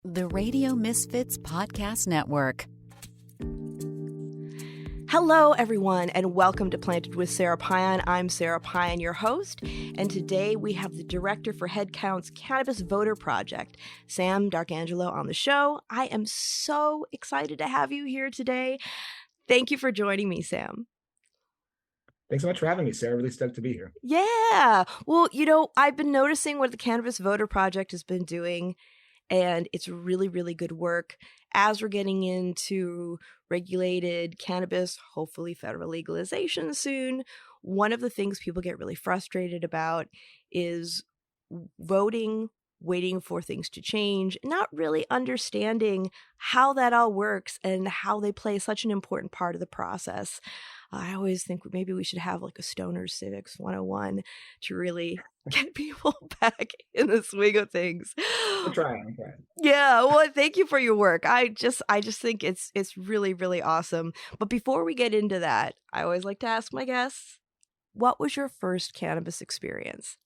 The Radio Misfits Podcast Network. Hello, everyone, and welcome to Planted with Sara Payan. I'm Sara Payan, your host, and today we have the director for Headcount's Cannabis Voter Project, Sam Darkangelo, on the show. I am so excited to have you here today. Thank you for joining me, Sam. Thanks so much for having me, Sarah. Really stoked to be here. Yeah. Well, I've been noticing what the Cannabis Voter Project has been doing, and it's really, really good work. As we're getting into regulated cannabis, hopefully federal legalization soon, one of the things people get really frustrated about is voting, waiting for things to change, not really understanding how that all works and how they play such an important part of the process. I always think maybe we should have like a Stoner Civics 101 to really get people back in the swing of things. I'm trying. Yeah, well, thank you for your work. I just think it's really, really awesome. But before we get into that, I always like to ask my guests, what was your first cannabis experience?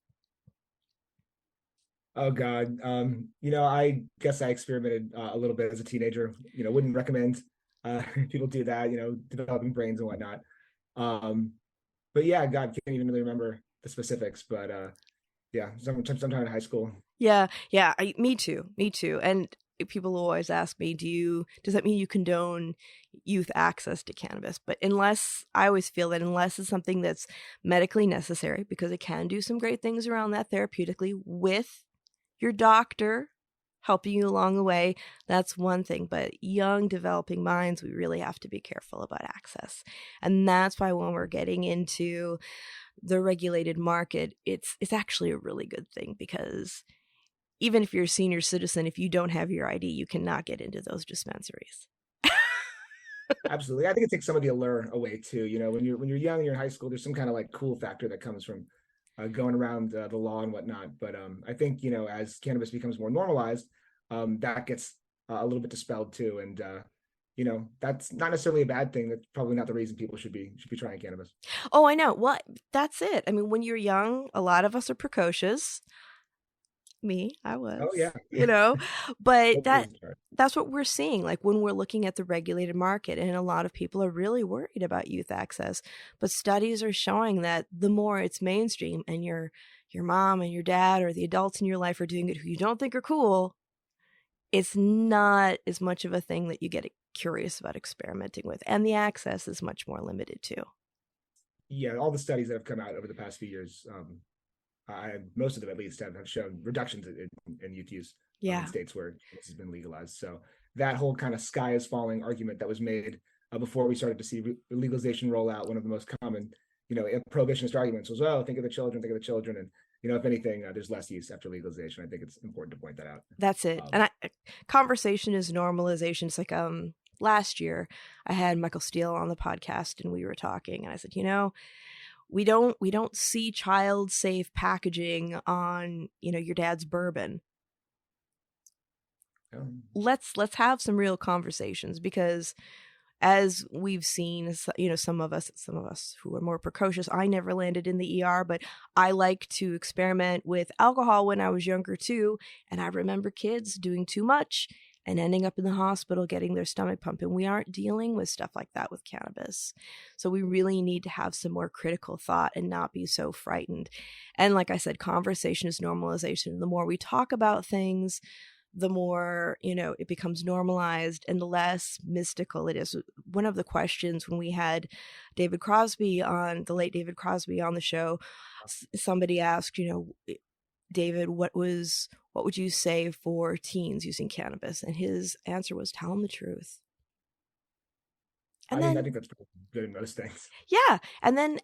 Oh God. I guess I experimented a little bit as a teenager. Wouldn't recommend people do that, developing brains and whatnot. But yeah, God, can't even really remember the specifics, but yeah, sometime in high school. Yeah, me too. And people always ask me, does that mean you condone youth access to cannabis? But I always feel that unless it's something that's medically necessary, because it can do some great things around that therapeutically with your doctor helping you along the way, that's one thing. But young developing minds, we really have to be careful about access. And that's why when we're getting into the regulated market, it's actually a really good thing, because even if you're a senior citizen, if you don't have your ID, you cannot get into those dispensaries. Absolutely. I think it takes some of the allure away too. When you're young, you're in high school, there's some kind of like cool factor that comes from going around the law and whatnot. But I think, as cannabis becomes more normalized, that gets a little bit dispelled too. And, that's not necessarily a bad thing. That's probably not the reason people should be trying cannabis. Oh, I know. Well, that's it. I mean, when you're young, a lot of us are precocious. Me, I was. Oh yeah. But that's what we're seeing, like when we're looking at the regulated market, and a lot of people are really worried about youth access. But studies are showing that the more it's mainstream and your mom and your dad or the adults in your life are doing it who you don't think are cool, it's not as much of a thing that you get curious about experimenting with, and the access is much more limited too. Yeah, all the studies that have come out over the past few years, most of them at least have shown reductions in youth use in states where this has been legalized. So that whole kind of sky is falling argument that was made before we started to see legalization roll out, one of the most common, prohibitionist arguments was, oh, think of the children. And, if anything, there's less use after legalization. I think it's important to point that out. That's it. And conversation is normalization. It's like last year I had Michael Steele on the podcast and we were talking, and I said, we don't see child safe packaging on, your dad's bourbon. Let's have some real conversations, because as we've seen, some of us who are more precocious, I never landed in the ER, but I like to experiment with alcohol when I was younger too. And I remember kids doing too much and ending up in the hospital getting their stomach pumped. And we aren't dealing with stuff like that with cannabis. So we really need to have some more critical thought and not be so frightened. And like I said, conversation is normalization. The more we talk about things, the more, it becomes normalized and the less mystical it is. One of the questions when we had the late David Crosby on the show, somebody asked, David, what would you say for teens using cannabis? And his answer was, tell them the truth. And I think that's pretty good in most things. Yeah. And then,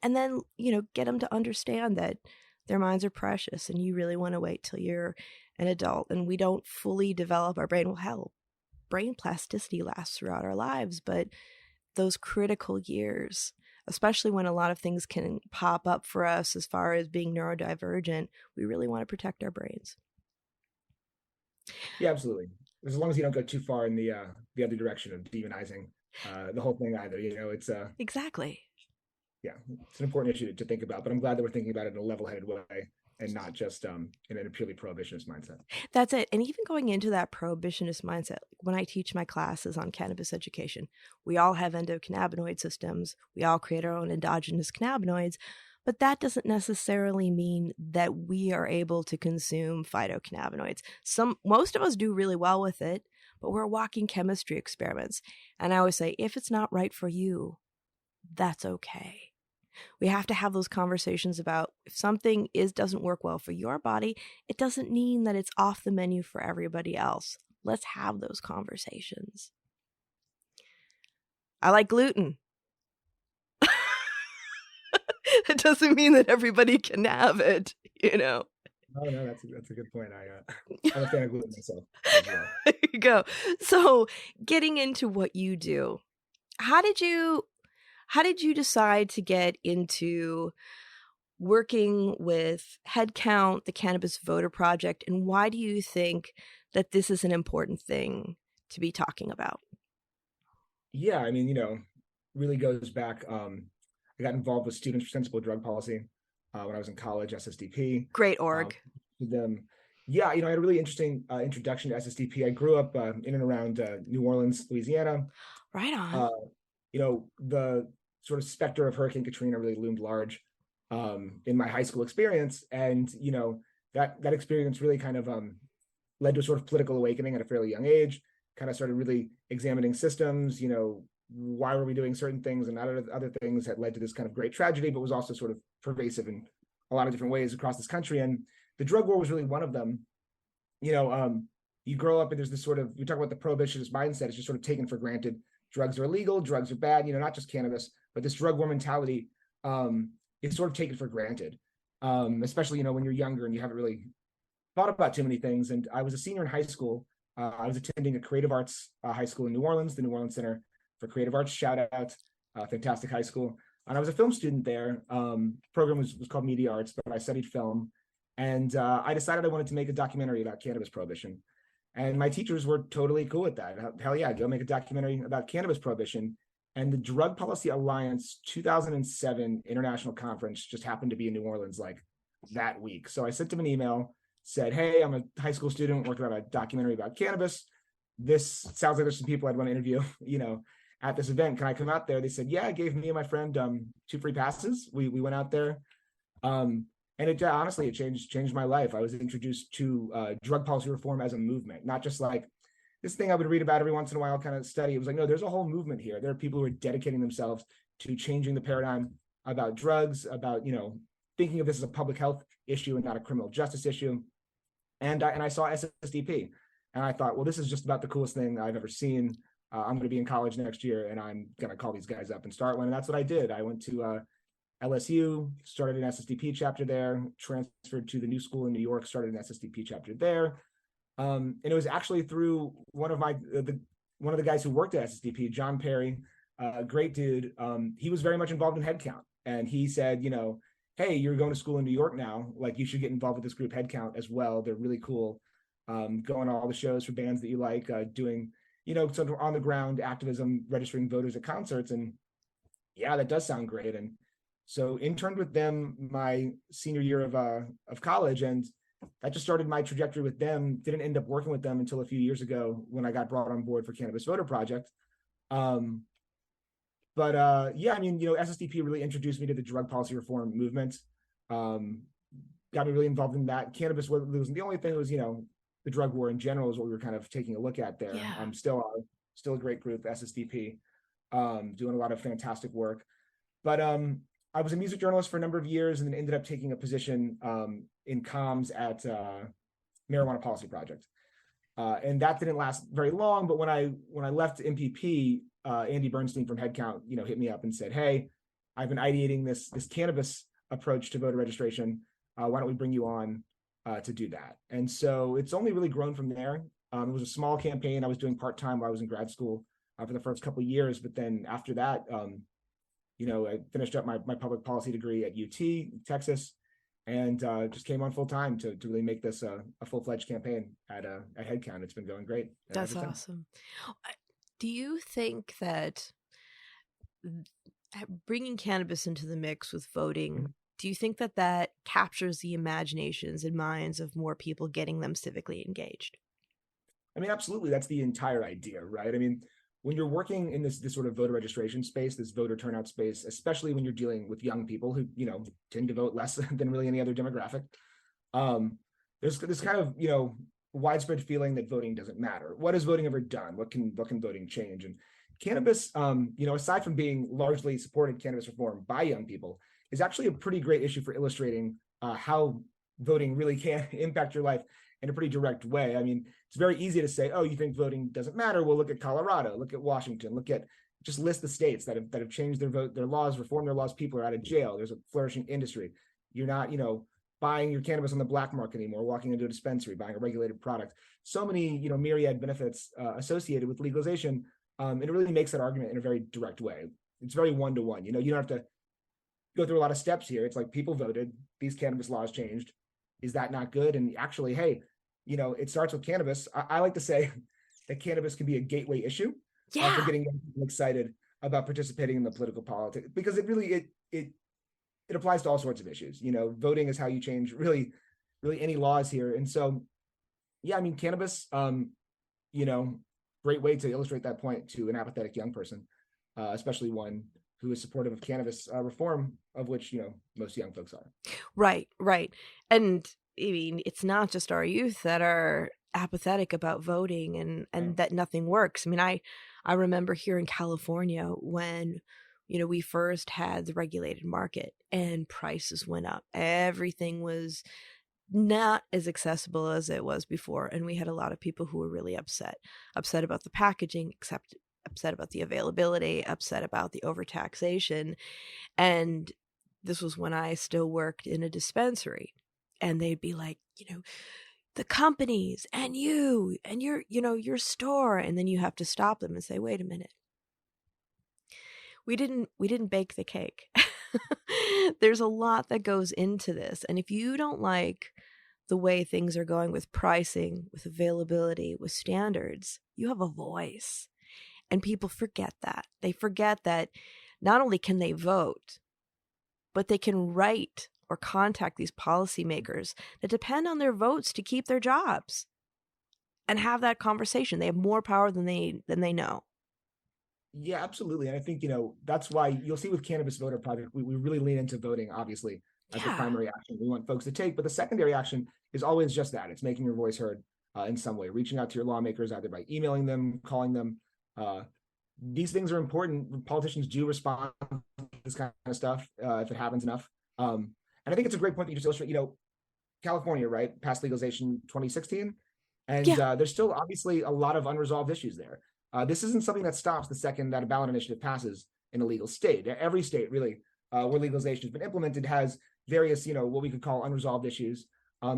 get them to understand that their minds are precious and you really want to wait till you're an adult and we don't fully develop our brain. Well, hell, brain plasticity lasts throughout our lives, but those critical years, especially when a lot of things can pop up for us as far as being neurodivergent, we really want to protect our brains. Yeah, absolutely. As long as you don't go too far in the other direction of demonizing the whole thing either, it's exactly. Yeah, it's an important issue to think about, but I'm glad that we're thinking about it in a level-headed way and not just in a purely prohibitionist mindset. That's it. And even going into that prohibitionist mindset, when I teach my classes on cannabis education, we all have endocannabinoid systems. We all create our own endogenous cannabinoids. But that doesn't necessarily mean that we are able to consume phytocannabinoids. Most of us do really well with it, but we're walking chemistry experiments. And I always say, if it's not right for you, that's okay. We have to have those conversations about if something doesn't work well for your body, it doesn't mean that it's off the menu for everybody else. Let's have those conversations. I like gluten. It doesn't mean that everybody can have it, you know. No, that's a good point. I'm a fan of gluten myself as well. There you go. So, getting into what you do, how did you decide to get into working with Headcount, the Cannabis Voter Project, and why do you think that this is an important thing to be talking about? Yeah, I mean, really goes back. I got involved with Students for Sensible Drug Policy when I was in college, SSDP. Great org. With them. Yeah, I had a really interesting introduction to SSDP. I grew up in and around New Orleans, Louisiana. Right on. The sort of specter of Hurricane Katrina really loomed large in my high school experience. And, that experience really kind of led to a sort of political awakening at a fairly young age, kind of started really examining systems, why were we doing certain things, and other things that led to this kind of great tragedy, but was also sort of pervasive in a lot of different ways across this country. And the drug war was really one of them. You grow up and there's this sort of, you talk about the prohibitionist mindset, it's just sort of taken for granted. Drugs are illegal, drugs are bad, not just cannabis, but this drug war mentality is sort of taken for granted, especially, when you're younger and you haven't really thought about too many things. And I was a senior in high school. I was attending a creative arts high school in New Orleans, the New Orleans Center for Creative Arts, shout out, fantastic high school. And I was a film student there. Program was called Media Arts, but I studied film. And I decided I wanted to make a documentary about cannabis prohibition. And my teachers were totally cool with that. Hell yeah, go make a documentary about cannabis prohibition. And the Drug Policy Alliance 2007 International Conference just happened to be in New Orleans like that week. So I sent them an email, said, hey, I'm a high school student working on a documentary about cannabis. This sounds like there's some people I'd want to interview, at this event. Can I come out there? They said, yeah, gave me and my friend 2 free passes. We went out there. And it honestly, it changed my life. I was introduced to drug policy reform as a movement, not just like this thing I would read about every once in a while kind of study. It was like, no, there's a whole movement here. There are people who are dedicating themselves to changing the paradigm about drugs, about, thinking of this as a public health issue and not a criminal justice issue. And I saw SSDP and I thought, well, this is just about the coolest thing I've ever seen. I'm going to be in college next year and I'm going to call these guys up and start one. And that's what I did. I went to LSU, started an SSDP chapter there, transferred to the new school in New York, started an SSDP chapter there. And it was actually through one of the guys who worked at SSDP, John Perry, great dude. He was very much involved in Headcount. And he said, hey, you're going to school in New York now. Like, you should get involved with this group Headcount as well. They're really cool. Going to all the shows for bands that you like, doing, sort of on the ground activism, registering voters at concerts. And yeah, that does sound great. And so interned with them my senior year of college, and that just started my trajectory with them. Didn't end up working with them until a few years ago when I got brought on board for Cannabis Voter Project. Yeah, I mean, SSDP really introduced me to the drug policy reform movement. Got me really involved in that. Cannabis wasn't the only thing. It was, the drug war in general is what we were kind of taking a look at there. Yeah. Still a great group, SSDP, doing a lot of fantastic work. But I was a music journalist for a number of years and then ended up taking a position in comms at Marijuana Policy Project. And that didn't last very long, but when I left MPP, Andy Bernstein from Headcount, hit me up and said, hey, I've been ideating this cannabis approach to voter registration. Why don't we bring you on to do that? And so it's only really grown from there. It was a small campaign I was doing part-time while I was in grad school for the first couple of years. But then after that, I finished up my public policy degree at UT, Texas, and just came on full time to really make this a full-fledged campaign at Headcount. It's been going great. That's awesome. Do you think that bringing cannabis into the mix with voting Do you think that that captures the imaginations and minds of more people, getting them civically engaged? I mean, absolutely. That's the entire idea, right? I mean, when you're working in this sort of voter registration space, this voter turnout space, especially when you're dealing with young people who, tend to vote less than really any other demographic, um, there's this kind of, widespread feeling that voting doesn't matter. What has voting ever done? What can voting change? And cannabis, aside from being largely supported cannabis reform by young people, is actually a pretty great issue for illustrating how voting really can impact your life in a pretty direct way. I mean, it's very easy to say, oh, you think voting doesn't matter? Well, look at Colorado, look at Washington, just list the states that have changed their laws, reformed their laws. People are out of jail. There's a flourishing industry. You're not, buying your cannabis on the black market anymore, walking into a dispensary, buying a regulated product. So many, myriad benefits associated with legalization. And it really makes that argument in a very direct way. It's very one-to-one. You don't have to go through a lot of steps here. It's like people voted, these cannabis laws changed. Is that not good? And actually, hey, it starts with cannabis. I like to say that cannabis can be a gateway issue for getting young people excited about participating in the political politics, because it really it applies to all sorts of issues. Voting is how you change really any laws here. And so, yeah, I mean, cannabis, great way to illustrate that point to an apathetic young person, especially one who is supportive of cannabis reform, of which, most young folks are. Right. And I mean, it's not just our youth that are apathetic about voting and that nothing works. I mean, I remember here in California when, we first had the regulated market and prices went up. Everything was not as accessible as it was before. And we had a lot of people who were really upset about the packaging, upset about the availability, upset about the overtaxation. And this was when I still worked in a dispensary. And they'd be like, the companies and you and your store. And then you have to stop them and say, wait a minute. We didn't bake the cake. There's a lot that goes into this. And if you don't like the way things are going with pricing, with availability, with standards, you have a voice. And people forget that. They forget that not only can they vote, but they can write or contact these policymakers that depend on their votes to keep their jobs and have that conversation. They have more power than they know. Yeah, absolutely. And I think, that's why you'll see with Cannabis Voter Project, we really lean into voting, obviously, as the primary action we want folks to take. But the secondary action is always just that. It's making your voice heard in some way, reaching out to your lawmakers, either by emailing them, calling them. These things are important. Politicians do respond to this kind of stuff if it happens enough. And I think it's a great point that you just illustrate, California, right, passed legalization 2016. And there's still obviously a lot of unresolved issues there. This isn't something that stops the second that a ballot initiative passes in a legal state. Every state, really, where legalization has been implemented has various, what we could call unresolved issues,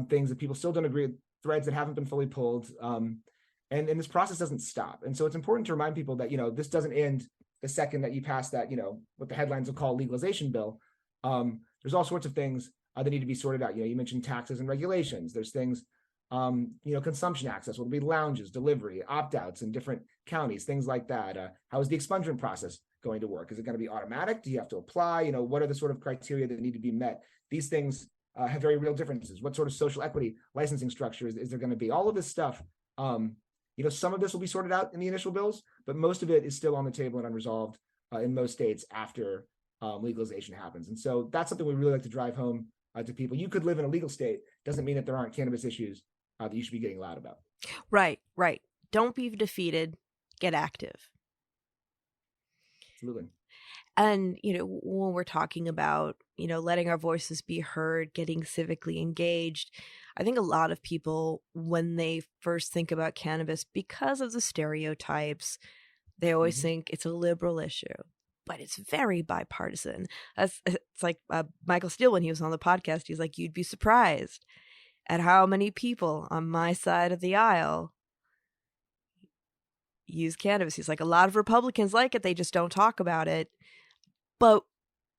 things that people still don't agree with, threads that haven't been fully pulled. And this process doesn't stop. And so it's important to remind people that, this doesn't end the second that you pass that, what the headlines will call legalization bill. There's all sorts of things that need to be sorted out. You mentioned taxes and regulations. There's things, consumption access, will be lounges, delivery, opt-outs in different counties, things like that. How is the expungement process going to work? Is it going to be automatic? Do you have to apply? What are the sort of criteria that need to be met? These things have very real differences. What sort of social equity licensing structure is there going to be? All of this stuff, some of this will be sorted out in the initial bills, but most of it is still on the table and unresolved in most states after legalization happens. And so that's something we really like to drive home to people. You could live in a legal state. Doesn't mean that there aren't cannabis issues that you should be getting loud about. Right. Don't be defeated. Get active. Absolutely. And, when we're talking about, letting our voices be heard, getting civically engaged, I think a lot of people, when they first think about cannabis, because of the stereotypes, they always think it's a liberal issue. But it's very bipartisan. It's like Michael Steele, when he was on the podcast, he's like, you'd be surprised at how many people on my side of the aisle use cannabis. He's like, a lot of Republicans like it. They just don't talk about it. But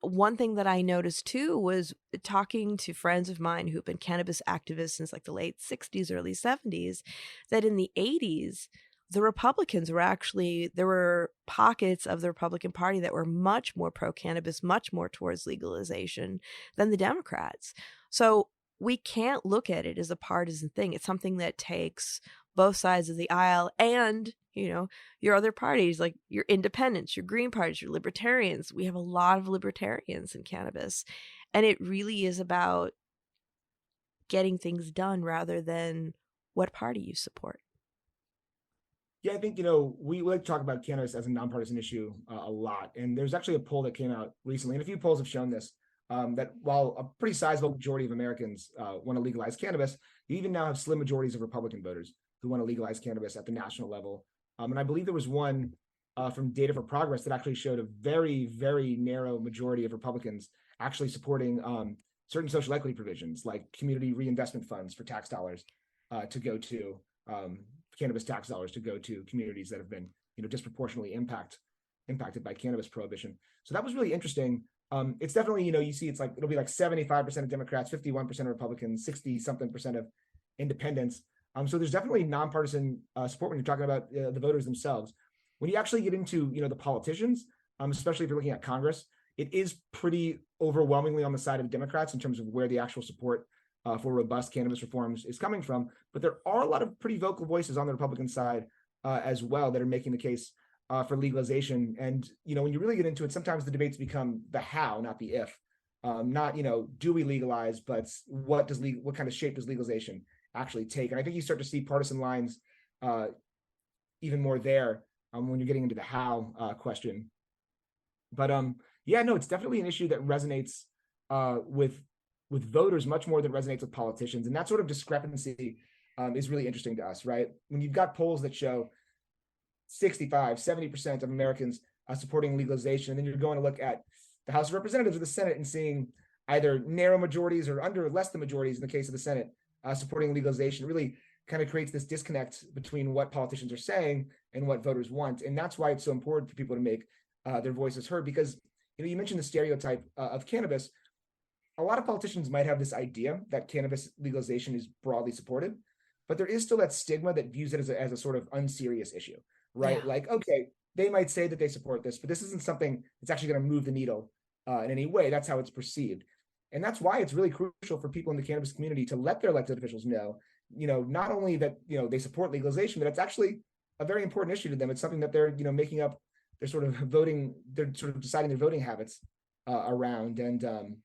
one thing that I noticed too was talking to friends of mine who've been cannabis activists since like the late 60s, early 70s, that in the 80s, the Republicans were actually, there were pockets of the Republican Party that were much more pro-cannabis, much more towards legalization than the Democrats. So we can't look at it as a partisan thing. It's something that takes both sides of the aisle and, you know, your other parties, like your independents, your Green parties, your libertarians. We have a lot of libertarians in cannabis. And it really is about getting things done rather than what party you support. Yeah, I think, we like to talk about cannabis as a nonpartisan issue a lot. And there's actually a poll that came out recently, and a few polls have shown this, that while a pretty sizable majority of Americans want to legalize cannabis, you even now have slim majorities of Republican voters who want to legalize cannabis at the national level. And I believe there was one from Data for Progress that actually showed a very, very narrow majority of Republicans actually supporting certain social equity provisions like community reinvestment funds for tax dollars to go to cannabis tax dollars to go to communities that have been, disproportionately impacted by cannabis prohibition. So that was really interesting. It's definitely, you see it's like, it'll be like 75% of Democrats, 51% of Republicans, 60 something percent of independents. So there's definitely nonpartisan support when you're talking about the voters themselves. When you actually get into, the politicians, especially if you're looking at Congress, it is pretty overwhelmingly on the side of Democrats in terms of where the actual support for robust cannabis reforms is coming from. But there are a lot of pretty vocal voices on the Republican side as well that are making the case for legalization. And, when you really get into it, sometimes the debates become the how, not the if. Not, do we legalize, but what kind of shape does legalization actually take? And I think you start to see partisan lines even more there when you're getting into the how question. But yeah, no, it's definitely an issue that resonates with voters much more than resonates with politicians. And that sort of discrepancy is really interesting to us, right? When you've got polls that show 65, 70% of Americans supporting legalization, and then you're going to look at the House of Representatives or the Senate and seeing either narrow majorities or under less than majorities in the case of the Senate supporting legalization, really kind of creates this disconnect between what politicians are saying and what voters want. And that's why it's so important for people to make their voices heard, because you mentioned the stereotype of cannabis. A lot of politicians might have this idea that cannabis legalization is broadly supported, but there is still that stigma that views it as a sort of unserious issue, right? Yeah. Like, okay, they might say that they support this, but this isn't something that's actually going to move the needle in any way. That's how it's perceived. And that's why it's really crucial for people in the cannabis community to let their elected officials know, not only that, they support legalization, but it's actually a very important issue to them. It's something that they're, making up, they're sort of deciding their voting habits around. And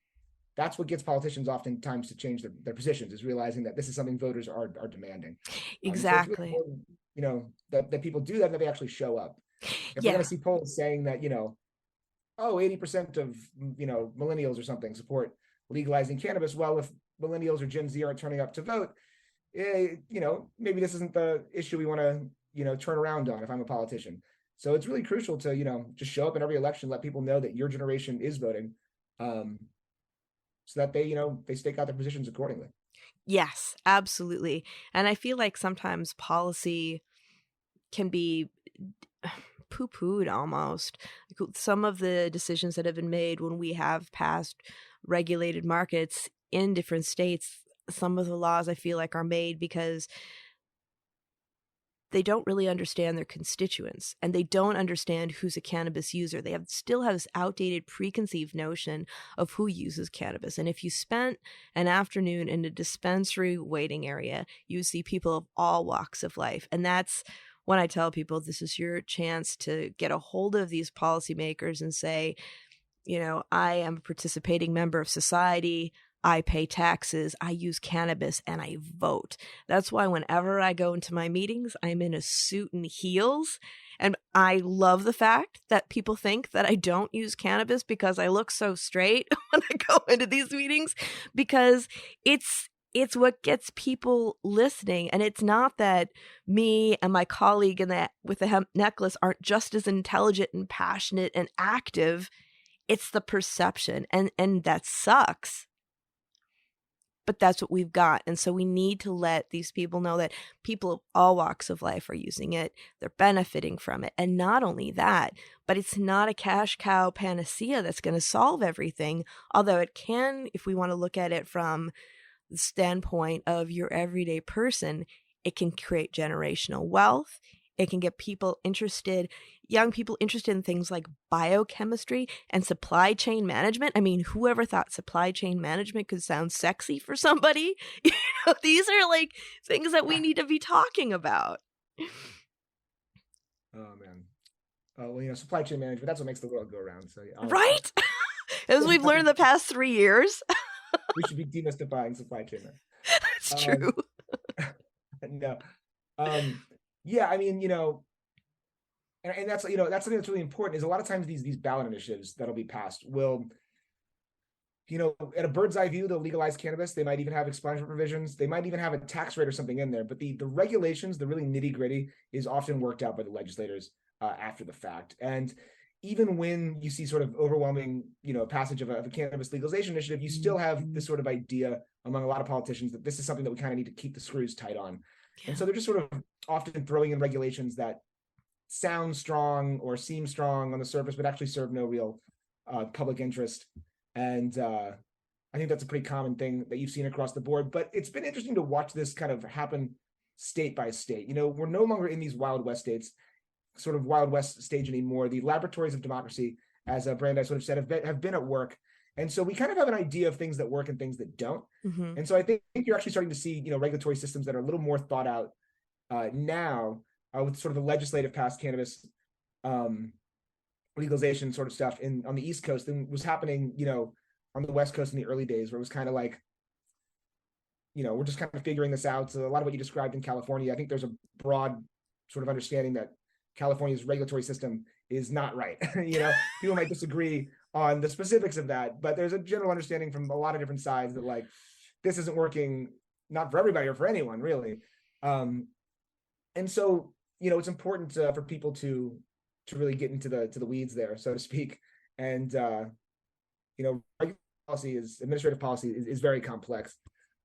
that's what gets politicians oftentimes to change their positions, is realizing that this is something voters are demanding. Exactly. So it's really important, that people do that they actually show up. If we're going to see polls saying that, 80% of, millennials or something support legalizing cannabis, well, if millennials or Gen Z aren't turning up to vote, maybe this isn't the issue we want to, turn around on if I'm a politician. So it's really crucial to, just show up in every election, let people know that your generation is voting. So that they stake out their positions accordingly. Yes, absolutely. And I feel like sometimes policy can be poo-pooed almost. Some of the decisions that have been made when we have passed regulated markets in different states, some of the laws I feel like are made because they don't really understand their constituents, and they don't understand who's a cannabis user. They still have this outdated preconceived notion of who uses cannabis. And if you spent an afternoon in a dispensary waiting area, you see people of all walks of life. And that's when I tell people this is your chance to get a hold of these policymakers and say, I am a participating member of society. I pay taxes, I use cannabis, and I vote. That's why whenever I go into my meetings, I'm in a suit and heels. And I love the fact that people think that I don't use cannabis because I look so straight when I go into these meetings, because it's what gets people listening. And it's not that me and my colleague with the hemp necklace aren't just as intelligent and passionate and active. It's the perception. And that sucks. But that's what we've got. And so we need to let these people know that people of all walks of life are using it. They're benefiting from it. And not only that, but it's not a cash cow panacea that's going to solve everything. Although it can, if we want to look at it from the standpoint of your everyday person, it can create generational wealth. It can get young people interested in things like biochemistry and supply chain management. I mean, whoever thought supply chain management could sound sexy for somebody? These are like things that we need to be talking about. Oh man. Well, supply chain management, that's what makes the world go around. So right? As we've learned the past 3 years. We should be demystifying supply chain management. That's true. No. Yeah, I mean, and that's something that's really important is a lot of times these ballot initiatives that'll be passed will, at a bird's eye view, they'll legalize cannabis. They might even have expungement provisions. They might even have a tax rate or something in there. But the regulations, the really nitty gritty, is often worked out by the legislators after the fact. And even when you see sort of overwhelming, passage of a cannabis legalization initiative, you still have this sort of idea among a lot of politicians that this is something that we kind of need to keep the screws tight on. Yeah. And so they're just sort of often throwing in regulations that sound strong or seem strong on the surface, but actually serve no real public interest. And I think that's a pretty common thing that you've seen across the board. But it's been interesting to watch this kind of happen state by state. We're no longer in these Wild West states, sort of Wild West stage anymore. The laboratories of democracy, as Brandeis sort of said, have been at work. And so we kind of have an idea of things that work and things that don't. Mm-hmm. And so I think you're actually starting to see, regulatory systems that are a little more thought out now with sort of the legislative passed cannabis legalization sort of stuff on the East Coast than was happening, on the West Coast in the early days, where it was kind of like, we're just kind of figuring this out. So a lot of what you described in California, I think there's a broad sort of understanding that California's regulatory system is not right. People might disagree on the specifics of that, but there's a general understanding from a lot of different sides that like, this isn't working, not for everybody or for anyone really. And so, it's important for people to really get into the weeds there, so to speak. And, administrative policy is very complex.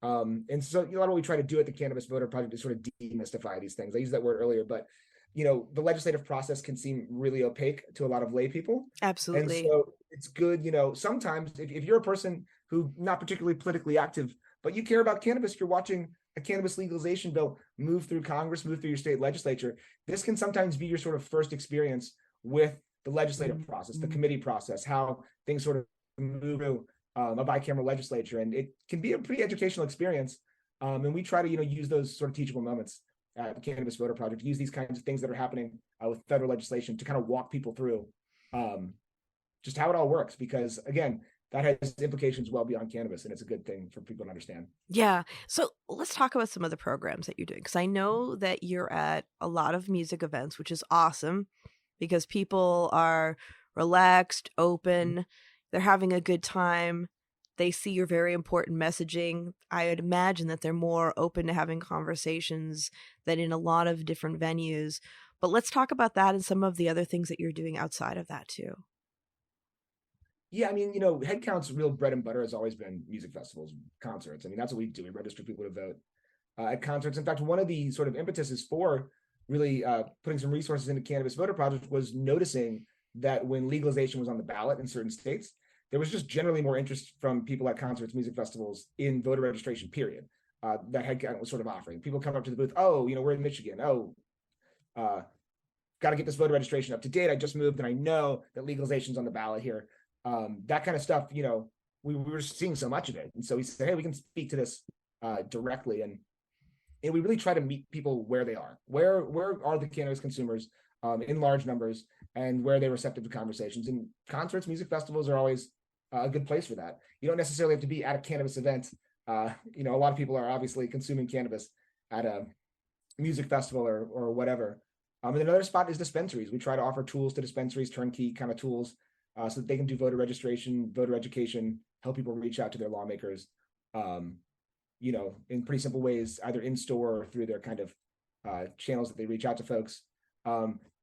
And so a lot of what we try to do at the Cannabis Voter Project is sort of demystify these things. I used that word earlier, but the legislative process can seem really opaque to a lot of lay people. Absolutely. And so it's good, sometimes if you're a person who not particularly politically active, but you care about cannabis, you're watching a cannabis legalization bill move through Congress, move through your state legislature, this can sometimes be your sort of first experience with the legislative process, the committee process, how things sort of move through a bicameral legislature. And it can be a pretty educational experience. And we try to, use those sort of teachable moments at the Cannabis Voter Project, use these kinds of things that are happening with federal legislation to kind of walk people through just how it all works. Because again, that has implications well beyond cannabis, and it's a good thing for people to understand. Yeah. So let's talk about some of the programs that you're doing, because I know that you're at a lot of music events, which is awesome because people are relaxed, open, they're having a good time. They see your very important messaging. I would imagine that they're more open to having conversations than in a lot of different venues. But let's talk about that and some of the other things that you're doing outside of that too. Yeah, I mean, Headcount's real bread and butter has always been music festivals, concerts. I mean, that's what we do. We register people to vote at concerts. In fact, one of the sort of impetuses for really putting some resources into Cannabis Voter Project was noticing that when legalization was on the ballot in certain states, there was just generally more interest from people at concerts, music festivals in voter registration, period, that Headcount was sort of offering. People come up to the booth, we're in Michigan. Got to get this voter registration up to date. I just moved and I know that legalization's on the ballot here. That kind of stuff, we were seeing so much of it. And so we said, hey, we can speak to this directly. And we really try to meet people where they are. Where are the cannabis consumers in large numbers, and where they're receptive to conversations? And concerts, music festivals are always a good place for that. You don't necessarily have to be at a cannabis event. A lot of people are obviously consuming cannabis at a music festival or whatever. And another spot is dispensaries. We try to offer tools to dispensaries, turnkey kind of tools, so that they can do voter registration, voter education, help people reach out to their lawmakers, in pretty simple ways, either in store or through their kind of channels that they reach out to folks.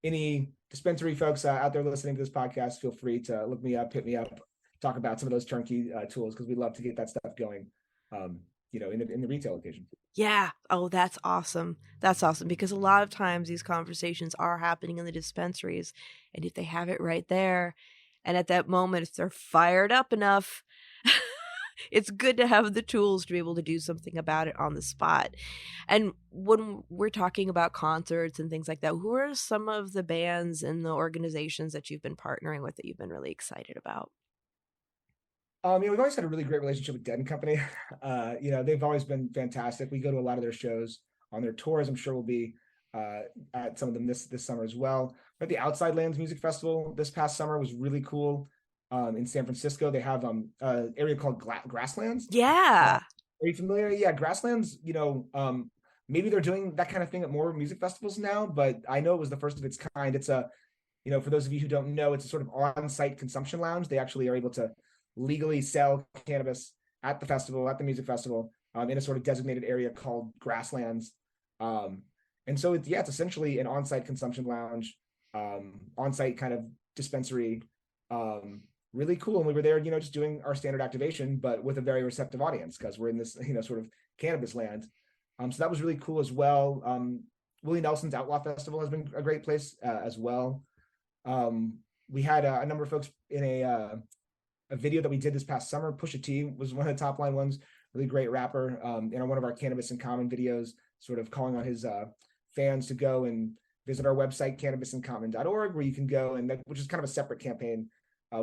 Any dispensary folks out there listening to this podcast, feel free to look me up, hit me up, talk about some of those turnkey tools, because we'd love to get that stuff going, in the retail occasion. Yeah. Oh, that's awesome. That's awesome, because a lot of times these conversations are happening in the dispensaries, and if they have it right there, and at that moment, if they're fired up enough, It's good to have the tools to be able to do something about it on the spot. And when we're talking about concerts and things like that, who are some of the bands and the organizations that you've been partnering with that you've been really excited about? We've always had a really great relationship with Dead and Company. They've always been fantastic. We go to a lot of their shows on their tours. I'm sure we'll be at some of them this summer as well. But the Outside Lands Music Festival this past summer was really cool. In San Francisco, they have an area called Grasslands. Yeah. Are you familiar? Yeah, Grasslands. Maybe they're doing that kind of thing at more music festivals now, but I know it was the first of its kind. It's for those of you who don't know, it's a sort of on-site consumption lounge. They actually are able to legally sell cannabis at the festival, at the music festival, in a sort of designated area called Grasslands. And so it's essentially an on-site consumption lounge, on-site kind of dispensary. Really cool. And we were there, just doing our standard activation, but with a very receptive audience because we're in this, sort of cannabis land. So that was really cool as well. Willie Nelson's Outlaw Festival has been a great place as well. We had a number of folks in a video that we did this past summer. Pusha T was one of the top line ones, really great rapper. In one of our Cannabis in Common videos, sort of calling on his fans to go and visit our website, cannabisincommon.org, where you can go, which is kind of a separate campaign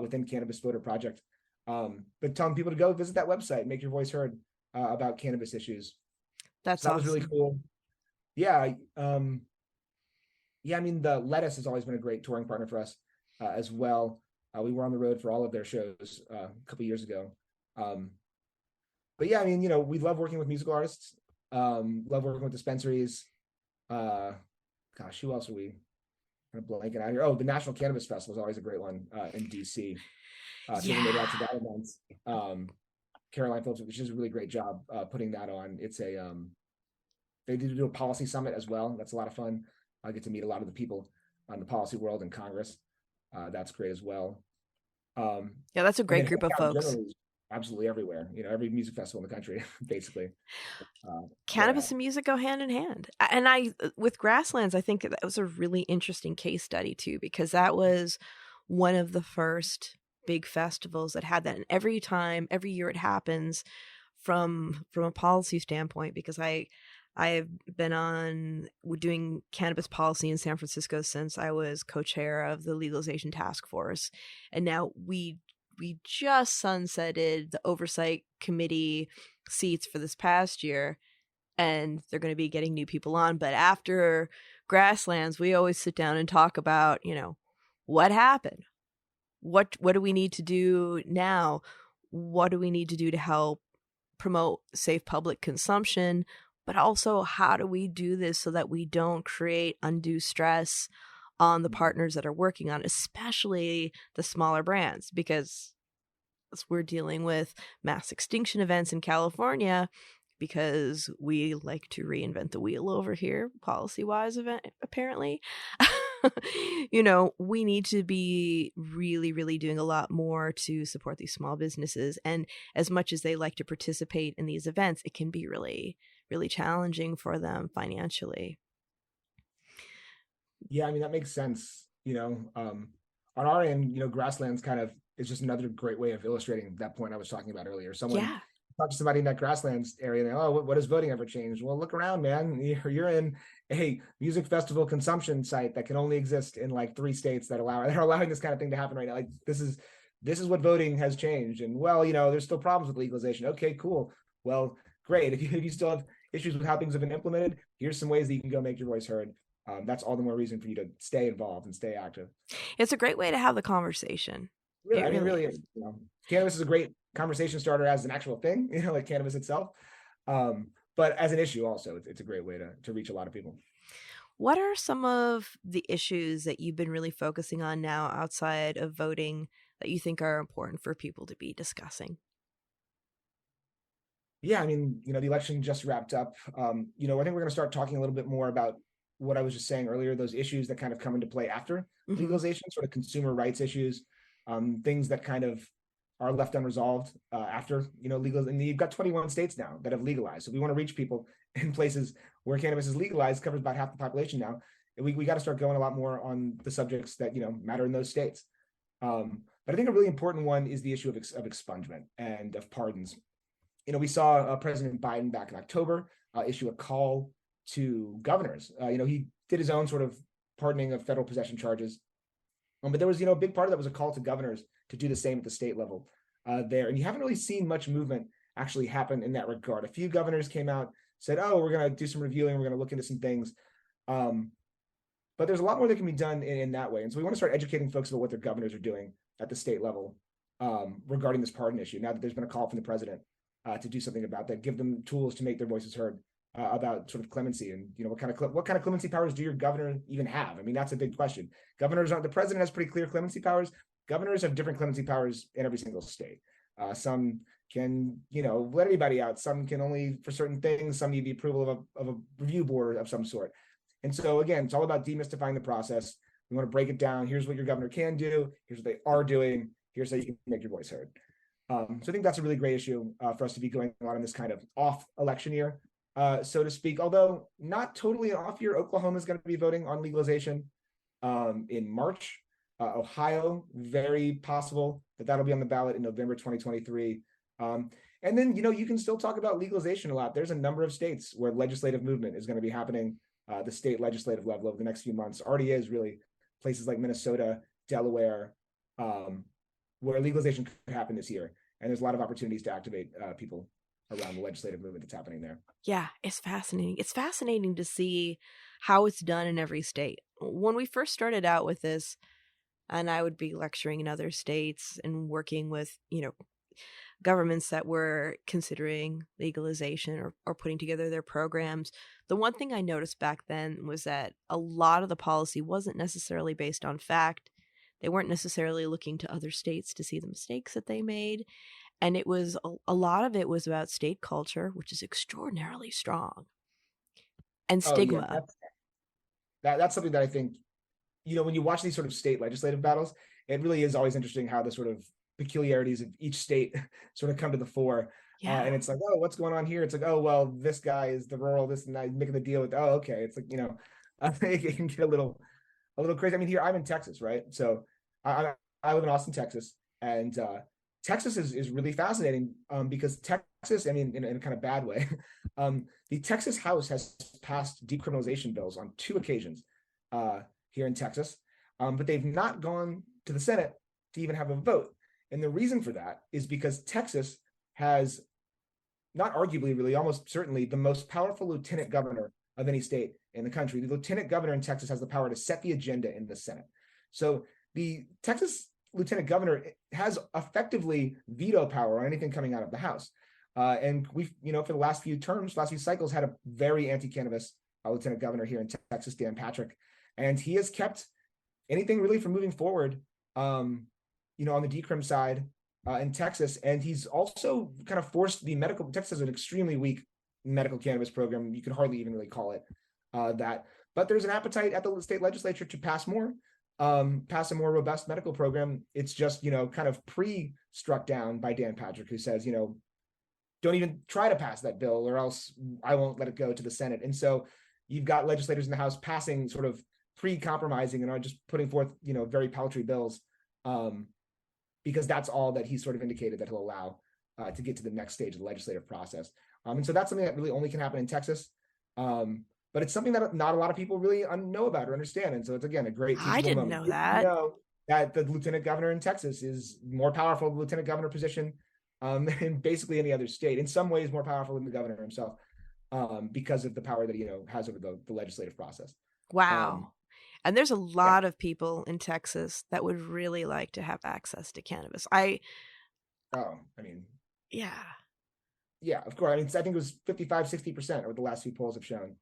within Cannabis Voter Project. But telling people to go visit that website, make your voice heard about cannabis issues. That was really cool. Yeah. The Lettuce has always been a great touring partner for us as well. We were on the road for all of their shows a couple years ago. We love working with musical artists, love working with dispensaries. Who else are we kind of blanking out here? Oh, the National Cannabis Festival is always a great one in DC. So we made lots of that events. Caroline Phillips, which does a really great job putting that on. It's they do a policy summit as well. That's a lot of fun. I get to meet a lot of the people on the policy world in Congress. That's great as well. That's a great group of folks. Absolutely everywhere. Every music festival in the country, basically. Cannabis and music go hand in hand. And with Grasslands, I think that was a really interesting case study too, because that was one of the first big festivals that had that. And every year it happens from a policy standpoint, because I've been doing cannabis policy in San Francisco since I was co-chair of the legalization task force. And now we just sunsetted the oversight committee seats for this past year, and they're going to be getting new people on. But after Grasslands, we always sit down and talk about, what happened? What do we need to do now? What do we need to do to help promote safe public consumption? But also, how do we do this so that we don't create undue stress on the partners that are working on it, especially the smaller brands? Because we're dealing with mass extinction events in California, because we like to reinvent the wheel over here, policy-wise, apparently. We need to be really, really doing a lot more to support these small businesses. And as much as they like to participate in these events, it can be really, really challenging for them financially. Yeah, that makes sense. On our end, Grasslands kind of is just another great way of illustrating that point I was talking about earlier. Talk to somebody in that Grasslands area, and they're, what has voting ever changed? Well, look around, man. You're in a music festival consumption site that can only exist in like 3 states that are allowing this kind of thing to happen right now. Like this is what voting has changed. And there's still problems with legalization. Okay, cool. Well, great. If you still have issues with how things have been implemented, here's some ways that you can go make your voice heard. That's all the more reason for you to stay involved and stay active. It's a great way to have the conversation. Really, it really is. Cannabis is a great conversation starter as an actual thing, like cannabis itself. But as an issue also, it's a great way to reach a lot of people. What are some of the issues that you've been really focusing on now outside of voting that you think are important for people to be discussing? Yeah, the election just wrapped up. I think we're going to start talking a little bit more about what I was just saying earlier, those issues that kind of come into play after legalization, sort of consumer rights issues, things that kind of are left unresolved after, legal. And you've got 21 states now that have legalized. So we want to reach people in places where cannabis is legalized, covers about half the population now. And we got to start going a lot more on the subjects that, matter in those states. But I think a really important one is the issue of expungement and of pardons. we saw President Biden back in October issue a call to governors. He did his own sort of pardoning of federal possession charges. But there was, a big part of that was a call to governors to do the same at the state level there. And you haven't really seen much movement actually happen in that regard. A few governors came out, said, oh, we're going to do some reviewing, we're going to look into some things. But there's a lot more that can be done in that way. And so we want to start educating folks about what their governors are doing at the state level regarding this pardon issue. Now that there's been a call from the president to do something about that, give them tools to make their voices heard about sort of clemency and, what kind of clemency powers do your governor even have? I mean, that's a big question. The president has pretty clear clemency powers. Governors have different clemency powers in every single state. Some can, let anybody out. Some can only for certain things. Some need the approval of a review board of some sort. And so again, it's all about demystifying the process. We want to break it down. Here's what your governor can do. Here's what they are doing. Here's how you can make your voice heard. So I think that's a really great issue for us to be going on in this kind of off election year, so to speak. Although not totally an off year. Oklahoma is going to be voting on legalization in March. Ohio, very possible that'll be on the ballot in November 2023. And then, you can still talk about legalization a lot. There's a number of states where legislative movement is going to be happening. The state legislative level over the next few months already is really places like Minnesota, Delaware, where legalization could happen this year. And there's a lot of opportunities to activate people around the legislative movement that's happening there. Yeah, it's fascinating. It's fascinating to see how it's done in every state. When we first started out with this, and I would be lecturing in other states and working with, governments that were considering legalization or putting together their programs, the one thing I noticed back then was that a lot of the policy wasn't necessarily based on fact. They weren't necessarily looking to other states to see the mistakes that they made. And it was a lot of it was about state culture, which is extraordinarily strong, and stigma. Oh, yeah, that's something that I think, when you watch these sort of state legislative battles, it really is always interesting how the sort of peculiarities of each state sort of come to the fore. Yeah. And it's like, oh, what's going on here? It's like, oh, well, this guy is the rural, this and that, making the deal with, oh, okay. It's like, it can get a little crazy. I mean, here I'm in Texas, right? So I live in Austin, Texas, and Texas is really fascinating because Texas, I mean, in a kind of bad way, the Texas House has passed decriminalization bills on 2 occasions here in Texas, but they've not gone to the Senate to even have a vote. And the reason for that is because Texas has, not arguably, really, almost certainly the most powerful lieutenant governor of any state in the country. The lieutenant governor in Texas has the power to set the agenda in the Senate. So the Texas lieutenant governor has effectively veto power on anything coming out of the House. And we've, for the last few cycles, had a very anti-cannabis lieutenant governor here in Texas, Dan Patrick. And he has kept anything really from moving forward, on the decrim side in Texas. And he's also kind of forced Texas has an extremely weak medical cannabis program. You can hardly even really call it that. But there's an appetite at the state legislature to pass a more robust medical program. It's just, kind of struck down by Dan Patrick, who says, don't even try to pass that bill or else I won't let it go to the Senate. And so you've got legislators in the House passing sort of pre-compromising and are just putting forth, very paltry bills because that's all that he's sort of indicated that he'll allow to get to the next stage of the legislative process. And so that's something that really only can happen in Texas. But it's something that not a lot of people really know about or understand. And so it's, again, a great I didn't know that. That the lieutenant governor in Texas is more powerful, the lieutenant governor position than basically any other state. In some ways more powerful than the governor himself because of the power that he has over the legislative process. Wow. And there's a lot of people in Texas that would really like to have access to cannabis. Yeah, of course. I mean, I think it was 55-60% what the last few polls have shown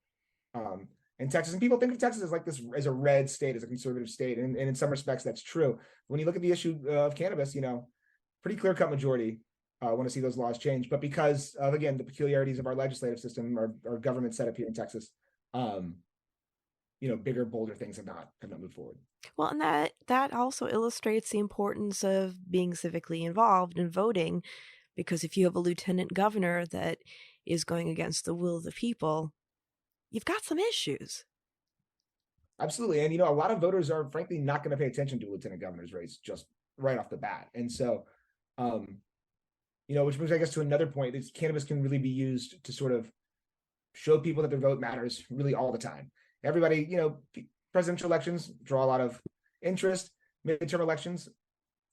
in Texas. And people think of Texas as like this, as a red state, as a conservative state. And in some respects, that's true. When you look at the issue of cannabis, pretty clear-cut majority want to see those laws change. But because of, again, the peculiarities of our legislative system, our government setup here in Texas, bigger, bolder things have not moved forward. Well, and that also illustrates the importance of being civically involved in voting, because if you have a lieutenant governor that is going against the will of the people, you've got some issues. Absolutely. And, a lot of voters are frankly not going to pay attention to a lieutenant governor's race just right off the bat. And so, which brings, I guess, to another point, is cannabis can really be used to sort of show people that their vote matters really all the time. Everybody, presidential elections draw a lot of interest, midterm elections,